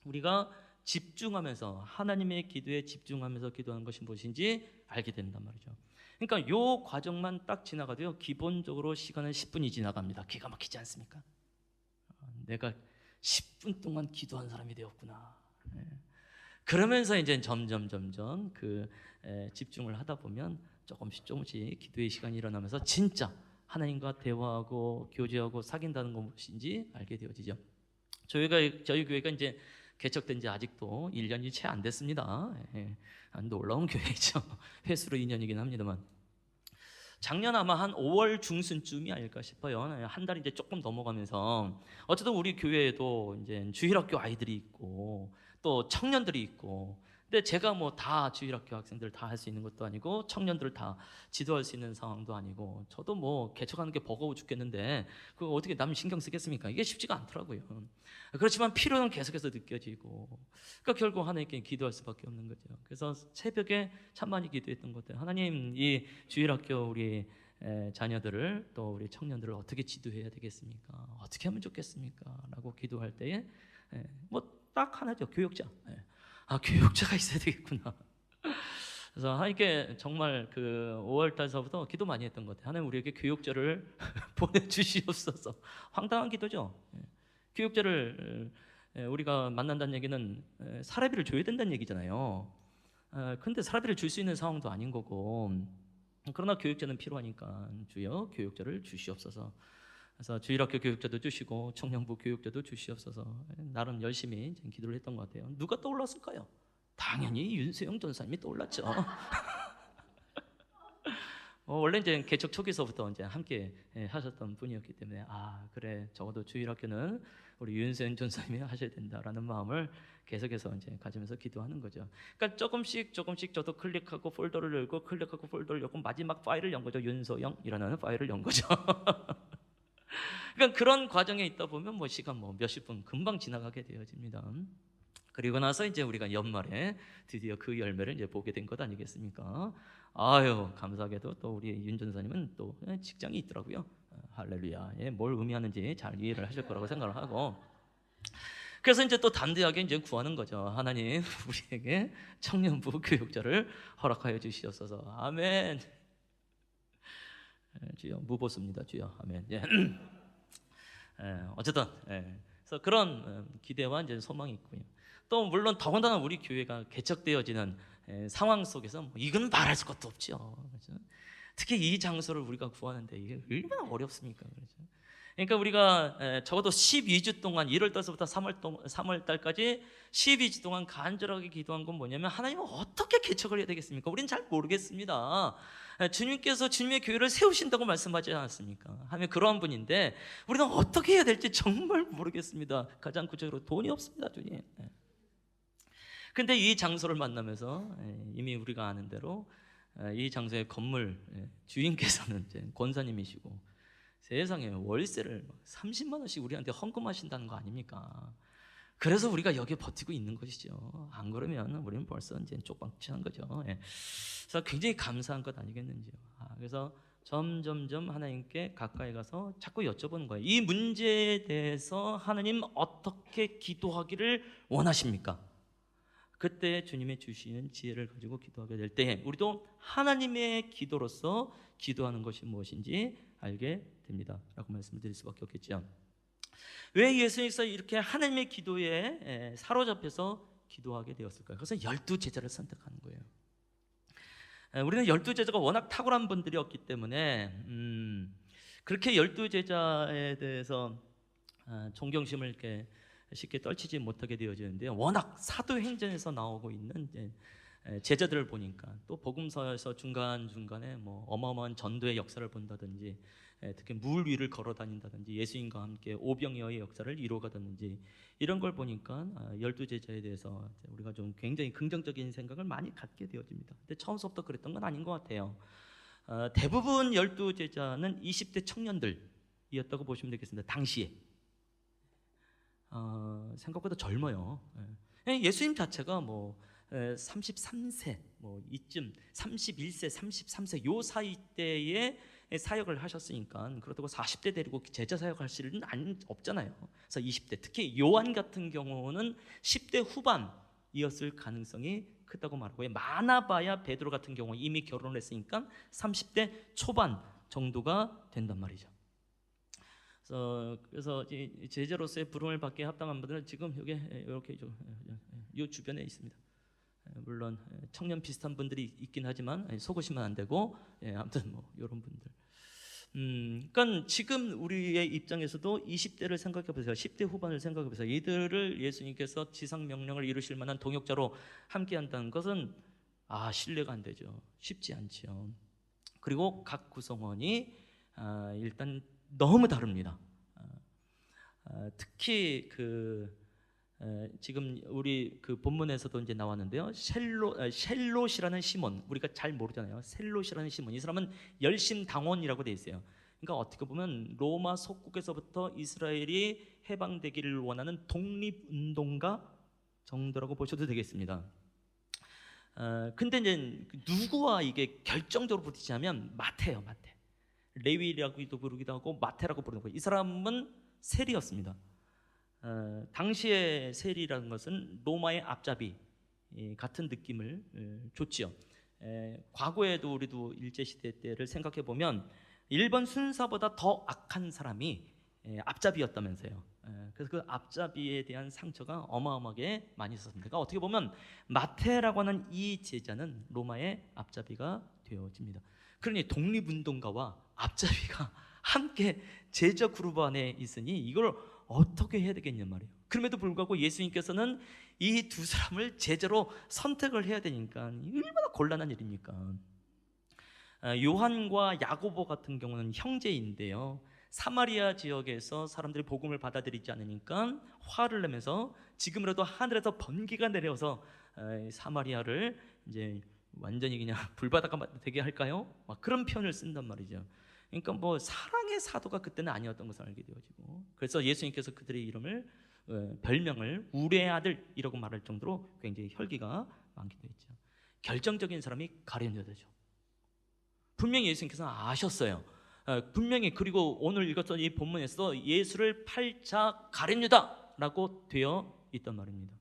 우리가 집중하면서, 하나님의 기도에 집중하면서 기도하는 것이 무엇인지 알게 된단 말이죠. 그러니까 요 과정만 딱 지나가도요, 기본적으로 시간은 10분이 지나갑니다. 기가 막히지 않습니까? 내가 10분 동안 기도한 사람이 되었구나. 네. 그러면서 이제 점점 집중을 하다 보면 조금씩 기도의 시간이 일어나면서 진짜 하나님과 대화하고 교제하고 사귄다는 건 무엇인지 알게 되어지죠. 저희 교회가 이제 개척된 지 아직도 1년이 채 안 됐습니다. 예, 놀라운 교회죠. 횟수로 2년이긴 합니다만. 작년 아마 한 5월 중순쯤이 아닐까 싶어요. 한 달이 이제 조금 넘어가면서 어쨌든 우리 교회에도 이제 주일학교 아이들이 있고 또 청년들이 있고, 근데 제가 뭐 다 주일학교 학생들 다 할 수 있는 것도 아니고 청년들을 다 지도할 수 있는 상황도 아니고, 저도 뭐 개척하는 게 버거워 죽겠는데 그거 어떻게 남 신경 쓰겠습니까? 이게 쉽지가 않더라고요. 그렇지만 필요는 계속해서 느껴지고, 그러니까 결국 하나님께 기도할 수밖에 없는 거죠. 그래서 새벽에 참 많이 기도했던 것 같아요. 하나님, 이 주일학교 우리 자녀들을, 또 우리 청년들을 어떻게 지도해야 되겠습니까? 어떻게 하면 좋겠습니까? 라고 기도할 때에 뭐 딱 하나죠. 교육자. 교육자가 있어야 되겠구나. 그래서 하나님께 정말 그 5월 달서부터 기도 많이 했던 것 같아요. 하나님, 우리에게 교육자를 보내주시옵소서. 황당한 기도죠. 교육자를 우리가 만난다는 얘기는 사례비를 줘야 된다는 얘기잖아요. 근데 사례비를 줄 수 있는 상황도 아닌 거고, 그러나 교육자는 필요하니까 주여 교육자를 주시옵소서. 그래서 주일학교 교육자도 주시고 청년부 교육자도 주시옵소서. 나름 열심히 기도를 했던 것 같아요. 누가 떠올랐을까요? 당연히 윤세영 전사님이 떠올랐죠. 원래 이제 개척 초기서부터 이제 함께 하셨던 분이었기 때문에, 그래, 적어도 주일학교는 우리 윤세영 전사님이 하셔야 된다라는 마음을 계속해서 이제 가지면서 기도하는 거죠. 그러니까 조금씩 저도 클릭하고 폴더를 열고 클릭하고 폴더를 열고 마지막 파일을 연 거죠. 윤소영이라는 파일을 연 거죠. 그러니까 그런 과정에 있다 보면 뭐 시간 뭐 몇십 분 금방 지나가게 되어집니다. 그리고 나서 이제 우리가 연말에 드디어 그 열매를 이제 보게 된 것 아니겠습니까? 아유, 감사하게도 또 우리 윤 전사님은 또 직장이 있더라고요. 할렐루야. 뭘 의미하는지 잘 이해를 하실 거라고 생각을 하고, 그래서 이제 또 담대하게 이제 구하는 거죠. 하나님, 우리에게 청년부 교육자를 허락하여 주시옵소서. 아멘. 주여, 무보수입니다. 주여, 아멘. 어쨌든 그래서 그런 기대와 이제 소망이 있고요. 또 물론 더군다나 우리 교회가 개척되어지는 상황 속에서 뭐 이건 말할 것도 없죠. 그렇죠? 특히 이 장소를 우리가 구하는데 이게 얼마나 어렵습니까? 그렇죠? 그러니까 우리가 적어도 12주 동안 1월 달서부터 3월 달까지 12주 동안 간절하게 기도한 건 뭐냐면, 하나님은 어떻게 개척을 해야 되겠습니까? 우리는 잘 모르겠습니다. 주님께서 주님의 교회를 세우신다고 말씀하지 않았습니까? 하면 그러한 분인데 우리는 어떻게 해야 될지 정말 모르겠습니다. 가장 구체적으로 돈이 없습니다, 주님. 근데 이 장소를 만나면서 이미 우리가 아는 대로 이 장소의 건물 주인께서는 이제 권사님이시고, 세상에 월세를 30만 원씩 우리한테 헌금하신다는 거 아닙니까? 그래서 우리가 여기에 버티고 있는 것이죠. 안 그러면 우리는 벌써 이제 쪽방치한 거죠. 그래서 굉장히 감사한 것 아니겠는지요. 그래서 점점점 하나님께 가까이 가서 자꾸 여쭤보는 거예요. 이 문제에 대해서 하나님 어떻게 기도하기를 원하십니까? 그때 주님의 주시는 지혜를 가지고 기도하게 될 때 우리도 하나님의 기도로서 기도하는 것이 무엇인지 알게 됩니다 라고 말씀을 드릴 수밖에 없겠죠. 왜 예수님께서 이렇게 하나님의 기도에 사로잡혀서 기도하게 되었을까요? 그것은 12제자를 선택하는 거예요. 우리는 12제자가 워낙 탁월한 분들이었기 때문에 그렇게 12제자에 대해서 존경심을 이렇게 쉽게 떨치지 못하게 되어지는데요. 워낙 사도행전에서 나오고 있는 제자들을 보니까, 또 복음서에서 중간중간에 뭐 어마어마한 전도의 역사를 본다든지, 특히 물 위를 걸어 다닌다든지, 예수님과 함께 오병이어의 역사를 이루어가든지, 이런 걸 보니까 12제자에 대해서 우리가 좀 굉장히 긍정적인 생각을 많이 갖게 되어집니다. 근데 처음부터 그랬던 건 아닌 것 같아요. 대부분 12제자는 20대 청년들이었다고 보시면 되겠습니다. 당시에 생각보다 젊어요. 예수님 자체가 뭐 33세 뭐 이쯤, 31세 33세 요 사이 때에 사역을 하셨으니까, 그렇다고 40대 데리고 제자 사역할 수는 없잖아요. 그래서 20대, 특히 요한 같은 경우는 10대 후반이었을 가능성이 크다고 말하고요. 많아봐야 베드로 같은 경우 이미 결혼을 했으니까 30대 초반 정도가 된단 말이죠. 그래서 제자로서의 부름을 받기에 합당한 분들은 지금 여기 이렇게 이 주변에 있습니다. 물론 청년 비슷한 분들이 있긴 하지만 속으시면 안 되고, 아무튼 뭐 이런 분들. 그러니까 지금 우리의 입장에서도 20대를 생각해 보세요. 10대 후반을 생각해 보세요. 이들을 예수님께서 지상 명령을 이루실 만한 동역자로 함께 한다는 것은 신뢰가 안 되죠. 쉽지 않지요. 그리고 각 구성원이 일단 너무 다릅니다. 특히 지금 우리 본문에서도 이제 나왔는데요. 셀롯이라는 시몬, 우리가 잘 모르잖아요. 셀롯이라는 시몬, 이 사람은 열심당원이라고 돼 있어요. 그러니까 어떻게 보면 로마 속국에서부터 이스라엘이 해방되기를 원하는 독립운동가 정도라고 보셔도 되겠습니다. 근데 이제 누구와 이게 결정적으로 부딪히냐면 마태예요. 마태. 레위라고도 부르기도 하고 마태라고 부르는 거예요. 이 사람은 세리였습니다. 당시의 세리라는 것은 로마의 앞잡이 같은 느낌을 줬지요. 과거에도 우리도 일제시대 때를 생각해 보면 일본 순사보다 더 악한 사람이 앞잡이였다면서요. 그래서 그 앞잡이에 대한 상처가 어마어마하게 많이 있었습니다. 그러니까 어떻게 보면 마태라고 하는 이 제자는 로마의 앞잡이가 되어집니다. 그러니 독립운동가와 앞잡이가 함께 제자 그룹 안에 있으니 이걸 어떻게 해야 되겠냐 말이에요. 그럼에도 불구하고 예수님께서는 이 두 사람을 제자로 선택을 해야 되니까 얼마나 곤란한 일입니까? 요한과 야고보 같은 경우는 형제인데요. 사마리아 지역에서 사람들이 복음을 받아들이지 않으니까 화를 내면서 지금이라도 하늘에서 번개가 내려서 사마리아를 이제 완전히 그냥 불바다가 되게 할까요? 막 그런 표현을 쓴단 말이죠. 그러니까 뭐 사랑의 사도가 그때는 아니었던 것을 알게 되어지고, 그래서 예수님께서 그들의 이름을 별명을 우리의 아들이라고 말할 정도로 굉장히 혈기가 많기도 했죠. 결정적인 사람이 가룟 유다죠. 분명히 예수님께서는 아셨어요. 분명히. 그리고 오늘 읽었던 이 본문에서 예수를 팔자 가룟 유다라고 되어 있단 말입니다.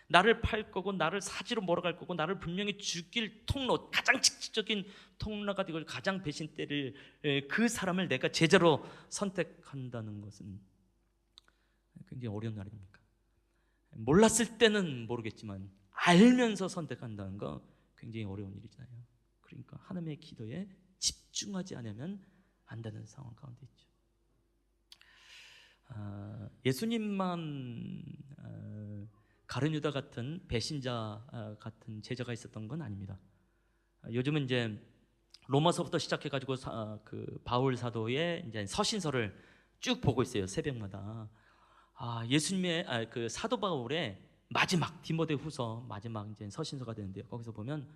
나를 팔 거고 나를 사지로 몰아갈 거고 나를 분명히 죽일 통로, 가장 직접적인 통로가 되고 가장 배신 때를 그 사람을 내가 제자로 선택한다는 것은 굉장히 어려운 날입니까? 몰랐을 때는 모르겠지만 알면서 선택한다는 거 굉장히 어려운 일이잖아요. 그러니까 하나님의 기도에 집중하지 않으면 안 되는 상황 가운데 있죠. 예수님만 가룟 유다 같은 배신자 같은 제자가 있었던 건 아닙니다. 요즘은 이제 로마서부터 시작해가지고 바울 사도의 이제 서신서를 쭉 보고 있어요. 새벽마다. 예수님의 그 사도 바울의 마지막 디모데후서 마지막 이제 서신서가 되는데요. 거기서 보면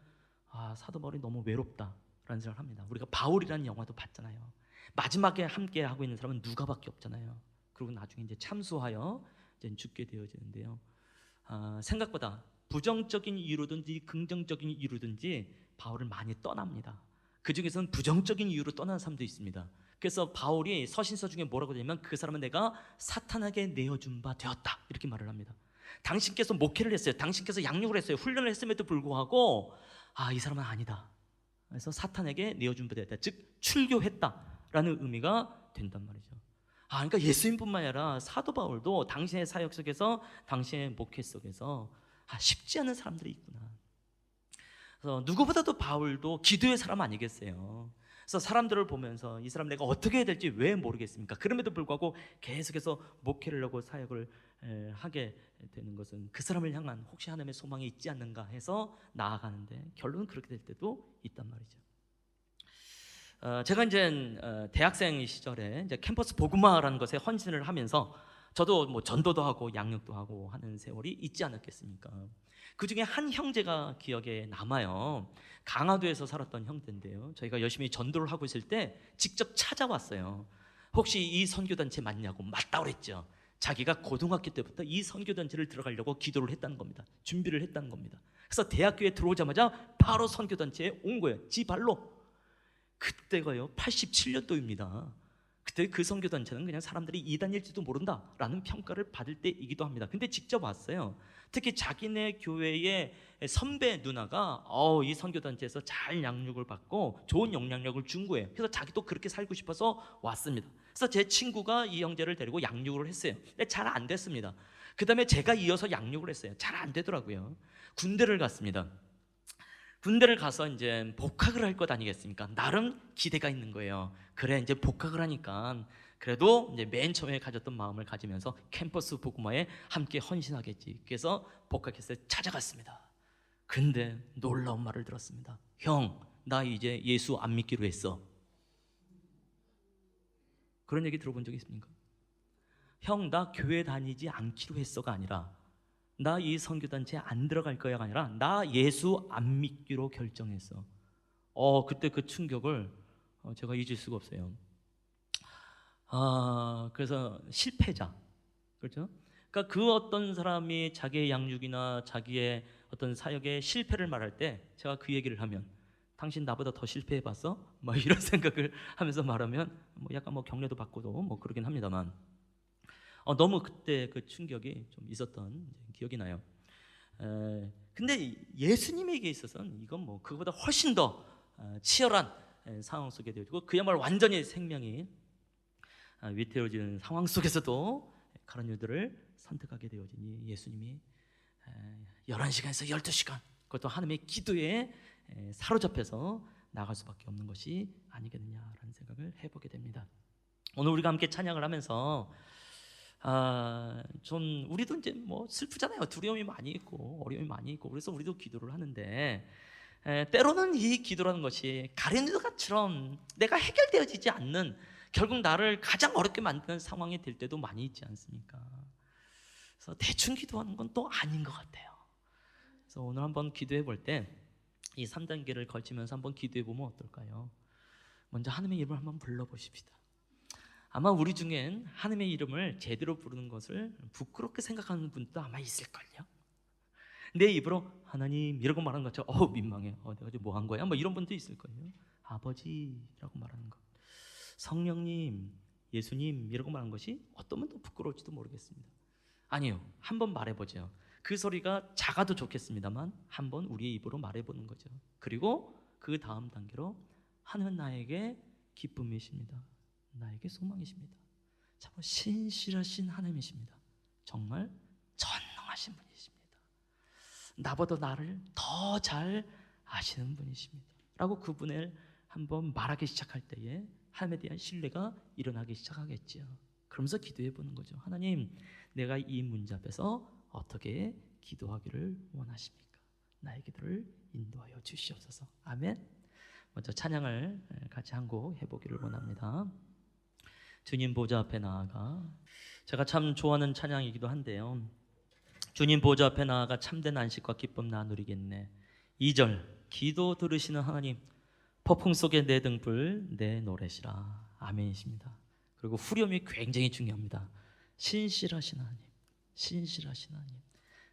사도 바울이 너무 외롭다라는 생각을 합니다. 우리가 바울이라는 영화도 봤잖아요. 마지막에 함께 하고 있는 사람은 누가밖에 없잖아요. 그리고 나중에 이제 참수하여 이제 죽게 되어지는데요. 생각보다 부정적인 이유로든지 긍정적인 이유로든지 바울을 많이 떠납니다. 그 중에서는 부정적인 이유로 떠나는 사람도 있습니다. 그래서 바울이 서신서 중에 뭐라고 되냐면 그 사람은 내가 사탄에게 내어준 바 되었다 이렇게 말을 합니다. 당신께서 목회를 했어요. 당신께서 양육을 했어요. 훈련을 했음에도 불구하고 이 사람은 아니다. 그래서 사탄에게 내어준 바 되었다. 즉 출교했다라는 의미가 된단 말이죠. 그러니까 예수님뿐만 아니라 사도 바울도 당신의 사역 속에서 당신의 목회 속에서 쉽지 않은 사람들이 있구나. 그래서 누구보다도 바울도 기도의 사람 아니겠어요. 그래서 사람들을 보면서 이 사람 내가 어떻게 해야 될지 왜 모르겠습니까? 그럼에도 불구하고 계속해서 목회를 하고 사역을 하게 되는 것은 그 사람을 향한 혹시 하나님의 소망이 있지 않는가 해서 나아가는데 결론은 그렇게 될 때도 있단 말이죠. 제가 이제 대학생 시절에 이제 캠퍼스 복음화라는 것에 헌신을 하면서 저도 뭐 전도도 하고 양육도 하고 하는 세월이 있지 않았겠습니까? 그 중에 한 형제가 기억에 남아요. 강화도에서 살았던 형제인데요. 저희가 열심히 전도를 하고 있을 때 직접 찾아왔어요. 혹시 이 선교단체 맞냐고. 맞다고 그랬죠. 자기가 고등학교 때부터 이 선교단체를 들어가려고 기도를 했다는 겁니다. 준비를 했다는 겁니다. 그래서 대학교에 들어오자마자 바로 선교단체에 온 거예요. 지 발로. 그때가요 87년도입니다. 그때 그 선교단체는 그냥 사람들이 이단일지도 모른다라는 평가를 받을 때이기도 합니다. 근데 직접 왔어요. 특히 자기네 교회의 선배 누나가 이 선교단체에서 잘 양육을 받고 좋은 영향력을 준 거예요. 그래서 자기도 그렇게 살고 싶어서 왔습니다. 그래서 제 친구가 이 형제를 데리고 양육을 했어요. 근데 잘 안 됐습니다. 그 다음에 제가 이어서 양육을 했어요. 잘 안 되더라고요. 군대를 갔습니다. 군대를 가서 이제 복학을 할 것 아니겠습니까? 나름 기대가 있는 거예요. 그래 이제 복학을 하니까 그래도 이제 맨 처음에 가졌던 마음을 가지면서 캠퍼스 복무에 함께 헌신하겠지. 그래서 복학했을 때 찾아갔습니다. 근데 놀라운 말을 들었습니다. 형, 나 이제 예수 안 믿기로 했어. 그런 얘기 들어본 적 있습니까? 형, 나 교회 다니지 않기로 했어가 아니라 나 이 선교단체에 안 들어갈 거야가 아니라 나 예수 안 믿기로 결정했어. 그때 그 충격을 제가 잊을 수가 없어요. 그래서 실패자, 그렇죠? 그러니까 그 어떤 사람이 자기의 양육이나 자기의 어떤 사역의 실패를 말할 때 제가 그 얘기를 하면 당신 나보다 더 실패해봤어? 뭐 이런 생각을 하면서 말하면 뭐 약간 뭐 경례도 받고도 뭐 그러긴 합니다만 너무 그때 그 충격이 좀 있었던 기억이 나요. 근데 예수님에게 있어서는 이건 뭐 그거보다 훨씬 더 치열한 상황 속에 되어지고 그야말로 완전히 생명이 위태로워지는 상황 속에서도 가룟 유다를 선택하게 되어지니 예수님이 11시간에서 12시간 그것도 하나님의 기도에 사로잡혀서 나갈 수밖에 없는 것이 아니겠느냐라는 생각을 해보게 됩니다. 오늘 우리가 함께 찬양을 하면서 좀 우리도 이제 뭐 슬프잖아요. 두려움이 많이 있고 어려움이 많이 있고 그래서 우리도 기도를 하는데 때로는 이 기도라는 것이 가룟 유다처럼 내가 해결되어지지 않는 결국 나를 가장 어렵게 만드는 상황이 될 때도 많이 있지 않습니까? 그래서 대충 기도하는 건 또 아닌 것 같아요. 그래서 오늘 한번 기도해 볼 때 이 3단계를 걸치면서 한번 기도해 보면 어떨까요? 먼저 하나님의 이름을 한번 불러보십시다. 아마 우리 중엔 하나님의 이름을 제대로 부르는 것을 부끄럽게 생각하는 분도 아마 있을걸요. 내 입으로 하나님 이라고 말하는 것처럼 민망해. 내가 지금 뭐 한 거야? 뭐 이런 분도 있을 거예요. 아버지라고 말하는 것, 성령님, 예수님 이라고 말하는 것이 어떤 분도 부끄러울지도 모르겠습니다. 아니요, 한번 말해보죠. 그 소리가 작아도 좋겠습니다만 한번 우리의 입으로 말해보는 거죠. 그리고 그 다음 단계로 하나님은 나에게 기쁨이십니다. 나에게 소망이십니다. 참 신실하신 하나님이십니다. 정말 전능하신 분이십니다. 나보다 나를 더 잘 아시는 분이십니다. 라고 그분을 한번 말하기 시작할 때에 하나님에 대한 신뢰가 일어나기 시작하겠지요. 그러면서 기도해 보는 거죠. 하나님, 내가 이 문제 앞에서 어떻게 기도하기를 원하십니까? 나의 기도를 인도하여 주시옵소서. 아멘. 먼저 찬양을 같이 한 곡 해보기를 원합니다. 주님 보좌 앞에 나아가, 제가 참 좋아하는 찬양이기도 한데요. 주님 보좌 앞에 나아가 참된 안식과 기쁨 나누리겠네. 2절, 기도 들으시는 하나님, 폭풍 속에 내 등불 내 노래시라. 아멘이십니다. 그리고 후렴이 굉장히 중요합니다. 신실하신 하나님, 신실하신 하나님,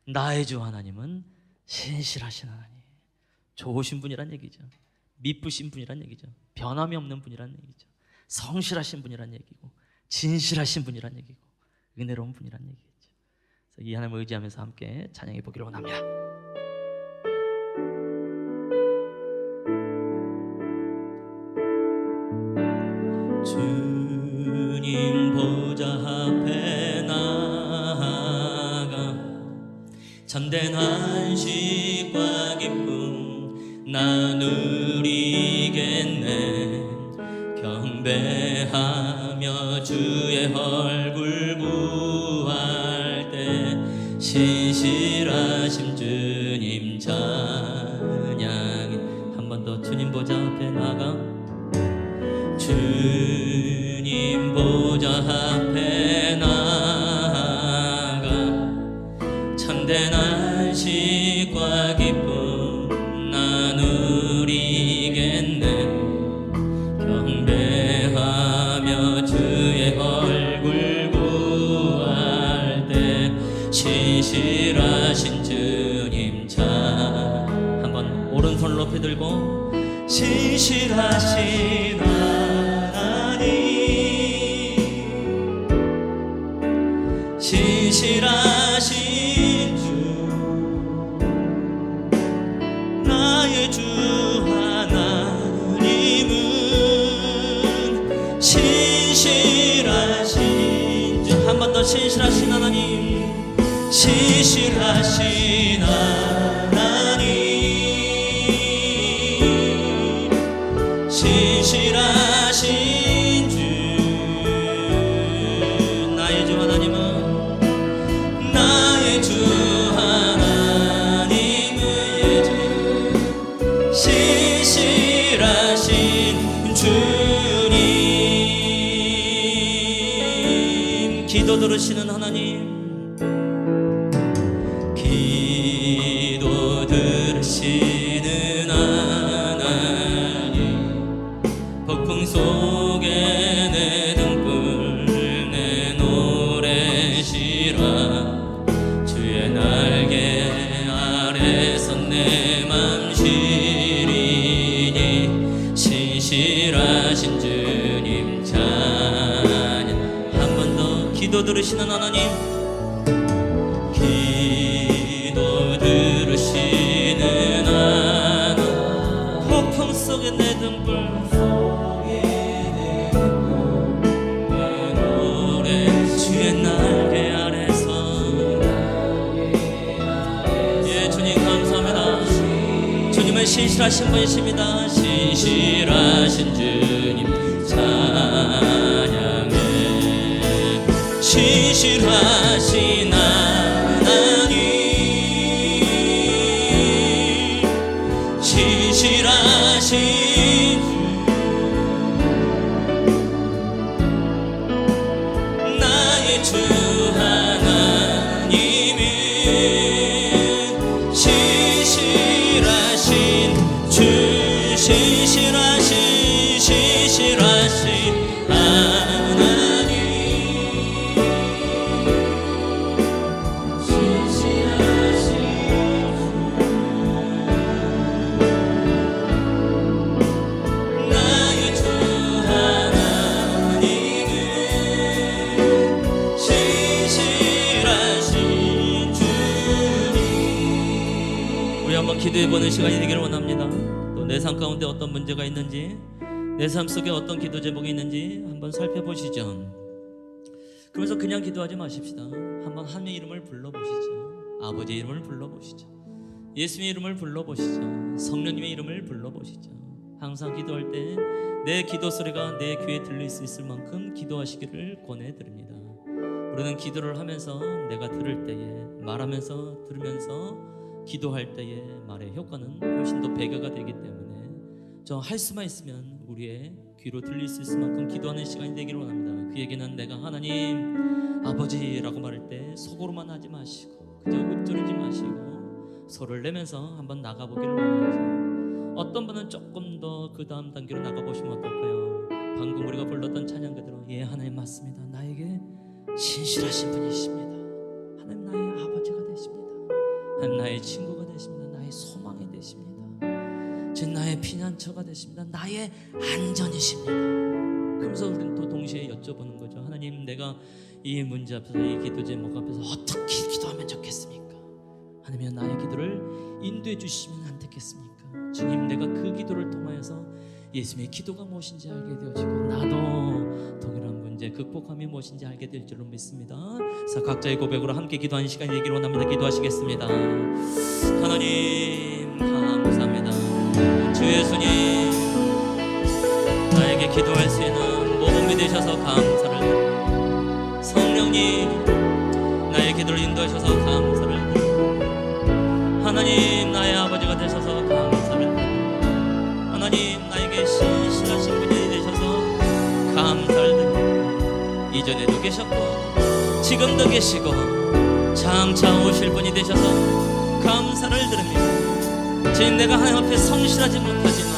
나의 주 하나님은 신실하신 하나님. 좋으신 분이란 얘기죠. 미쁘신 분이란 얘기죠. 변함이 없는 분이란 얘기죠. 성실하신 분이란 얘기고, 진실하신 분이란 얘기고, 은혜로운 분이란 얘기겠죠. 그래서 이 하나님을 의지하면서 함께 찬양해 보기를 원합니다. 주님 보좌 앞에 나아가 참된 안식과 기쁨 나누리겠네. 경배하며 주의 얼굴 구할 때 신실하신 주님 찬양해. 한 번 더 주님 보좌 앞에 나가, 주님 보좌 앞에 나가 참된 안식과 기쁨 나누리겠네. 경배하며 주의 얼굴 구할 때 신실하신 주님 찬. 한번 오른손 높이 들고, 신실하신 하나님, 신실하신 주, 나의 주 하나님은 신실하신 주. 한 번 더, 신실하신 하나님, 신실하신 하나님, 들으시는 하나님, 기도 들으시는 하나님, 폭풍 속에 내 등불 내 노래시라. 주의 날개 아래서 내 맘 시리니 신실하신 주님 찬양. 한 번 더 기도 들으시는 하나님, 기도 들으시는 하나님, 폭풍 속에 내 등불 내 노래 주의 날개 아래서. 예, 주님 감사합니다. 주님은 신실하신 분이십니다. 신실하신 주님 찬양해. 신실하신 하나님, 신실하신 주, 나의 주 하나님은 신실하신 주, 신실하신 하나님, 나의 주 하나님은 신실하신 주님. 우리 한번 기도해보는 시간이 되기를 원합니다. 또 내 삶 가운데 어떤 문제가 있는지, 내 삶 속에 어떤 기도 제목이 있는지 한번 살펴보시죠. 그러면서 그냥 기도하지 마십시다. 한번 하나님의 이름을 불러보시죠. 아버지의 이름을 불러보시죠. 예수님의 이름을 불러보시죠. 성령님의 이름을 불러보시죠. 항상 기도할 때 내 기도 소리가 내 귀에 들릴 수 있을 만큼 기도하시기를 권해드립니다. 우리는 기도를 하면서 내가 들을 때에, 말하면서 들으면서 기도할 때에 말의 효과는 훨씬 더 배가가 되기 때문에 저 할 수만 있으면 우리의 귀로 들릴 수 있을 만큼 기도하는 시간이 되기를 원합니다. 그에게는 내가 하나님 아버지라고 말할 때 속으로만 하지 마시고 그저 읊조리지 마시고 소를 내면서 한번 나가보기를 원합니다. 어떤 분은 조금 더 그 다음 단계로 나가보시면 어떨까요? 방금 우리가 불렀던 찬양 그대로, 예 하나님 맞습니다. 나에게 신실하신 분이십니다. 하나님 나의 아버지가 되십니다. 하나님 나의 친구가 되십니다. 나의 소망이 되십니다. 나의 피난처가 되십니다. 나의 안전이십니다. 그러면서 우리는 또 동시에 여쭤보는 거죠. 하나님, 내가 이 문제 앞에서, 이 기도 제목 앞에서 어떻게 기도하면 좋겠습니까? 하나님, 나의 기도를 인도해 주시면 안 되겠습니까? 주님, 내가 그 기도를 통하여서 예수님의 기도가 무엇인지 알게 되어지고 나도 동일한 문제 극복함이 무엇인지 알게 될 줄로 믿습니다. 자, 각자의 고백으로 함께 기도하는 시간이 되기를 원합니다. 기도하시겠습니다. 하나님 감사합니다. 주 예수님, 나에게 기도할 수 있는 모범이 되셔서 감사를 드립니다. 성령님, 나의 기도를 인도하셔서 감사를 드립니다. 하나님, 나의 아버지가 되셔서 감사를 드립니다. 하나님, 나에게 신실하신 분이 되셔서 감사를 드립니다. 이전에도 계셨고 지금도 계시고 장차 오실 분이 되셔서 감사를 드립니다. 주님, 내가 하나님 앞에 성실하지 못하지만,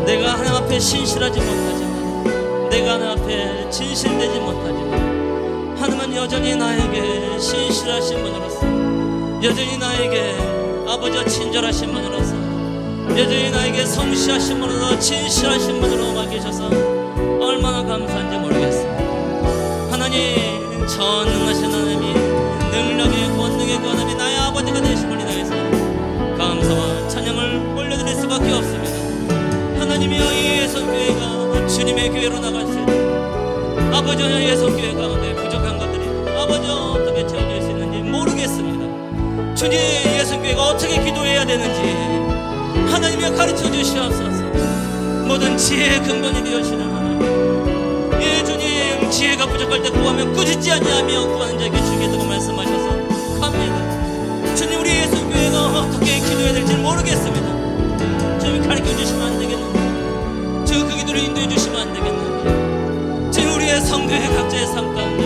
내가 하나님 앞에 신실하지 못하지만, 내가 하나님 앞에 진실되지 못하지만, 하나님은 여전히 나에게 신실하신 분으로서, 여전히 나에게 아버지와 친절하신 분으로서, 여전히 나에게 성실하신 분으로, 진실하신 분으로 맡기셔서 얼마나 감사한지 모르겠습니다. 하나님, 전능하신 하나님이, 능력의 권능의 그 하나님이 나의 아버지가 되신 분이 나에서 감사와 찬양을 올려드릴 수밖에 없습니다. 하나님이여, 이 예선교회가 주님의 교회로 나갈 수 있는, 아버지와 예선교회 가운데 부족한 것들이 아버지와 어떻게 채워질 수 있는지 모르겠습니다. 주님, 예선교회가 어떻게 기도해야 되는지 하나님이 가르쳐 주시옵소서. 모든 지혜의 근본이 되어주시는 하나님, 예 주님, 지혜가 부족할 때 구하면 꾸짖지 아니하며 구하는 자에게 주겠다고 말씀하셔서 갑니다. 주님, 우리 예수교회가 어떻게 기도해야 될지 모르겠습니다. 주님, 가르쳐 주시면 안 되겠는데, 저 그 기도를 인도해 주시면 안 되겠는데, 주님, 우리의 성도의 각자의 삶 가운데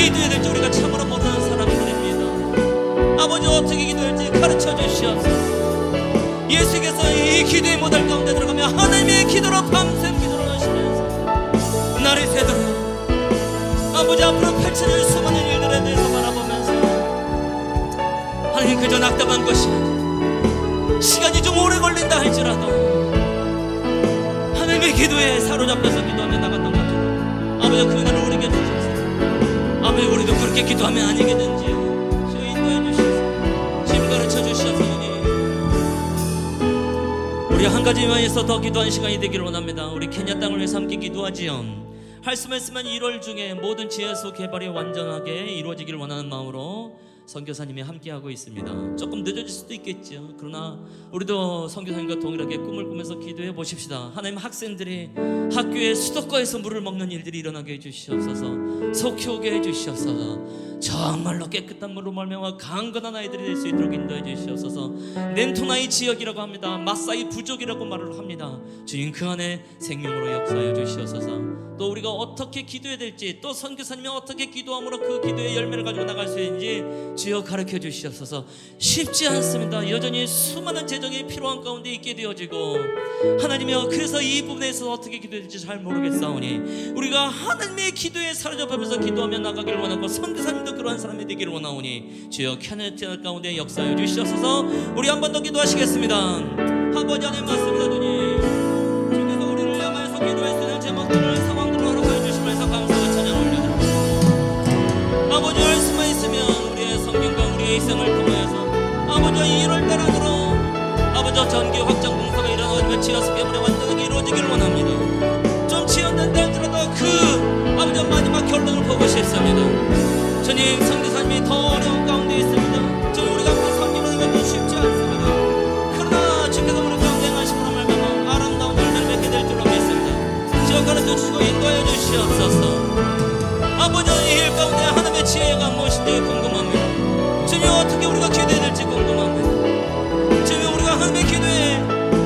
어떻게 기도해야 될지 우리가 참으로 모르는 사람들입니다. 아버지 어떻게 기도할지 가르쳐 주시옵소서. 예수께서 이 기도의 모델 가운데 들어가며 하나님의 기도로 밤샘 기도를 하시면서 날이 새도록 아버지 앞으로 펼쳐질 수많은 일들에 대해서 바라보면서 하나님 그저 낙담한 것이 아니라 시간이 좀 오래 걸린다 할지라도 하나님의 기도에 사로잡혀서 기도하며 나갔던 것처럼 아버지 그 은혜를 우리에게 주셔서 아버지 우리도 그렇게 기도하면 아니겠는지요. 주여 인도해 주셔서 지금 가르쳐 주셔서 우리 한 가지 위해서 더 기도하는 시간이 되기를 원합니다. 우리 케냐 땅을 위해서 함께 기도하지요. 할 수만 있으면 1월 중에 모든 지하수 개발이 완전하게 이루어지기를 원하는 마음으로 선교사님이 함께하고 있습니다. 조금 늦어질 수도 있겠죠. 그러나 우리도 선교사님과 동일하게 꿈을 꾸면서 기도해 보십시다. 하나님 학생들이 학교에 수도가에서 물을 먹는 일들이 일어나게 해주시옵소서. 속히 해주시옵소서. 정말로 깨끗한 물로 말미암아 강건한 아이들이 될 수 있도록 인도해 주시옵소서. 넨토나이 지역이라고 합니다. 마사이 부족이라고 말을 합니다. 주님 그 안에 생명으로 역사해 주시옵소서. 또 우리가 어떻게 기도해야 될지, 또 선교사님이 어떻게 기도함으로 그 기도의 열매를 가지고 나갈 수 있는지 주여 가르쳐 주시옵소서. 쉽지 않습니다. 여전히 수많은 재정이 필요한 가운데 있게 되어지고 하나님이여 그래서 이 부분에 있어서 어떻게 기도해야 될지 잘 모르겠사오니 우리가 하나님의 기도에 사로잡히면서 기도하며 나가기를 원하고 선교사님도 그러한 사람이 되기를 원하오니 주여 캐나다 가운데 역사해 주시옵소서. 우리 한 번 더 기도하시겠습니다. 아버지 하나님 맞습니다. 주님 주께서 우리를 향하여서 기도할 수 있는 제목들을 상황들을 허락하여 주시면서 감사와 찬양을 올려드립니다. 아버지 할 수만 있으면 우리의 성경과 우리의 일생을 통하여서 아버지와 1월달 안으로 아버지 전기 확장 공사가 일어나며 지하수 개발이 완전하게 이루어지기를 원합니다. 좀 지연된다 할지라도 그 아버지 마지막 결론을 보고 싶습니다. 주님 선교사님이 더 어려운 가운데 있습니다. 주님 우리가 그 섬기는 것도 쉽지 않습니다. 그러나 주께서 우리 가운데 행하심으로 말미암아 아름다운 열매를 맺게 될 줄로 믿습니다. 주여 가르쳐 주시고 인도하여 주시옵소서. 아버지 이 일 가운데 하나님의 지혜가 무엇인지 궁금합니다. 주님 어떻게 우리가 기도해야 될지 궁금합니다. 주님 우리가 하나님의 기도에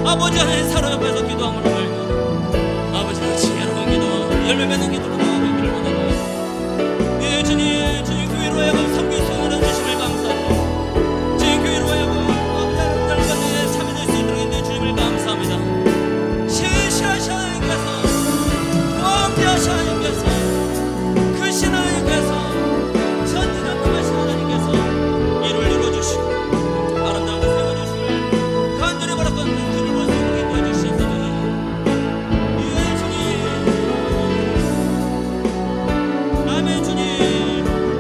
아버지 안에 사로잡혀서 기도함으로 말미암아 아버지가 지혜로운 기도 열매 맺는 기도로 나아가기를 원합니다. 예 주님 주님 교회로 하여금 섬길 수 있는 주심을 감사합니다. 주님 교회로 하여금 아버지 하나님 가운데 참여될 수 있도록 인도해 주심을 감사합니다. 신실하신 하나님께서 왕자하신 하나님께서 크신 하나님께서 전지전능하신 하나님께서 이를 이루어주시고 아름다운 것 세워주시고 간절히 바라보는 주를 볼 수 있도록 인도해 주시옵소서. 예 주님 아멘. 주님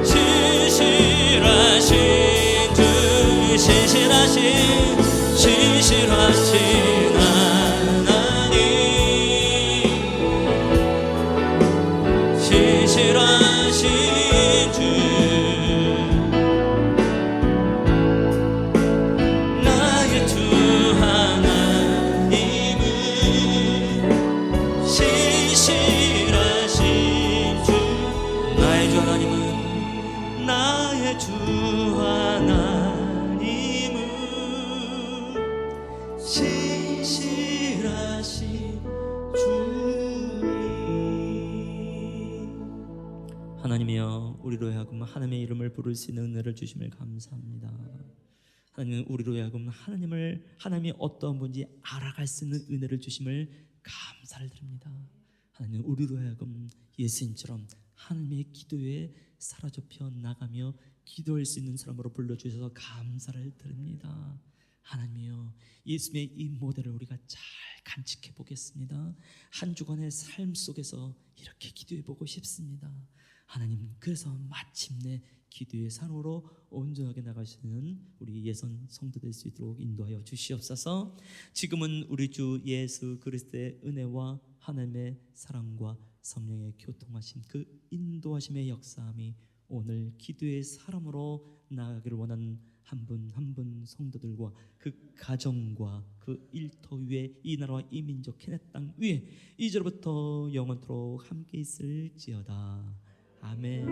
신실하신 주 신실하신 하나님 신실하신 주 나의 주 하나님은 신실하신 주 나의 주 하나님은 나의 주 하나님은 신실하신 하나님이여 우리로 하여금 하나님의 이름을 부를 수 있는 은혜를 주심을 감사합니다. 하나님 우리로 하여금 하나님이 어떠한 분인지 알아갈 수 있는 은혜를 주심을 감사를 드립니다. 하나님 우리로 하여금 예수님처럼 하나님의 기도에 사로잡혀 나가며 기도할 수 있는 사람으로 불러주셔서 감사를 드립니다. 하나님이여 예수님의 이 모델을 우리가 잘 간직해 보겠습니다. 한 주간의 삶 속에서 이렇게 기도해 보고 싶습니다. 하나님 그래서 마침내 기도의 산으로 온전하게 나가시는 우리 예선 성도 될 수 있도록 인도하여 주시옵소서. 지금은 우리 주 예수 그리스도의 은혜와 하나님의 사랑과 성령의 교통하심 그 인도하심의 역사함이 오늘 기도의 사람으로 나아가기를 원하는 한 분 한 분 성도들과 그 가정과 그 일터 위에 이 나라와 이 민족 케냐 땅 위에 이제로부터 영원토록 함께 있을지어다. 아멘.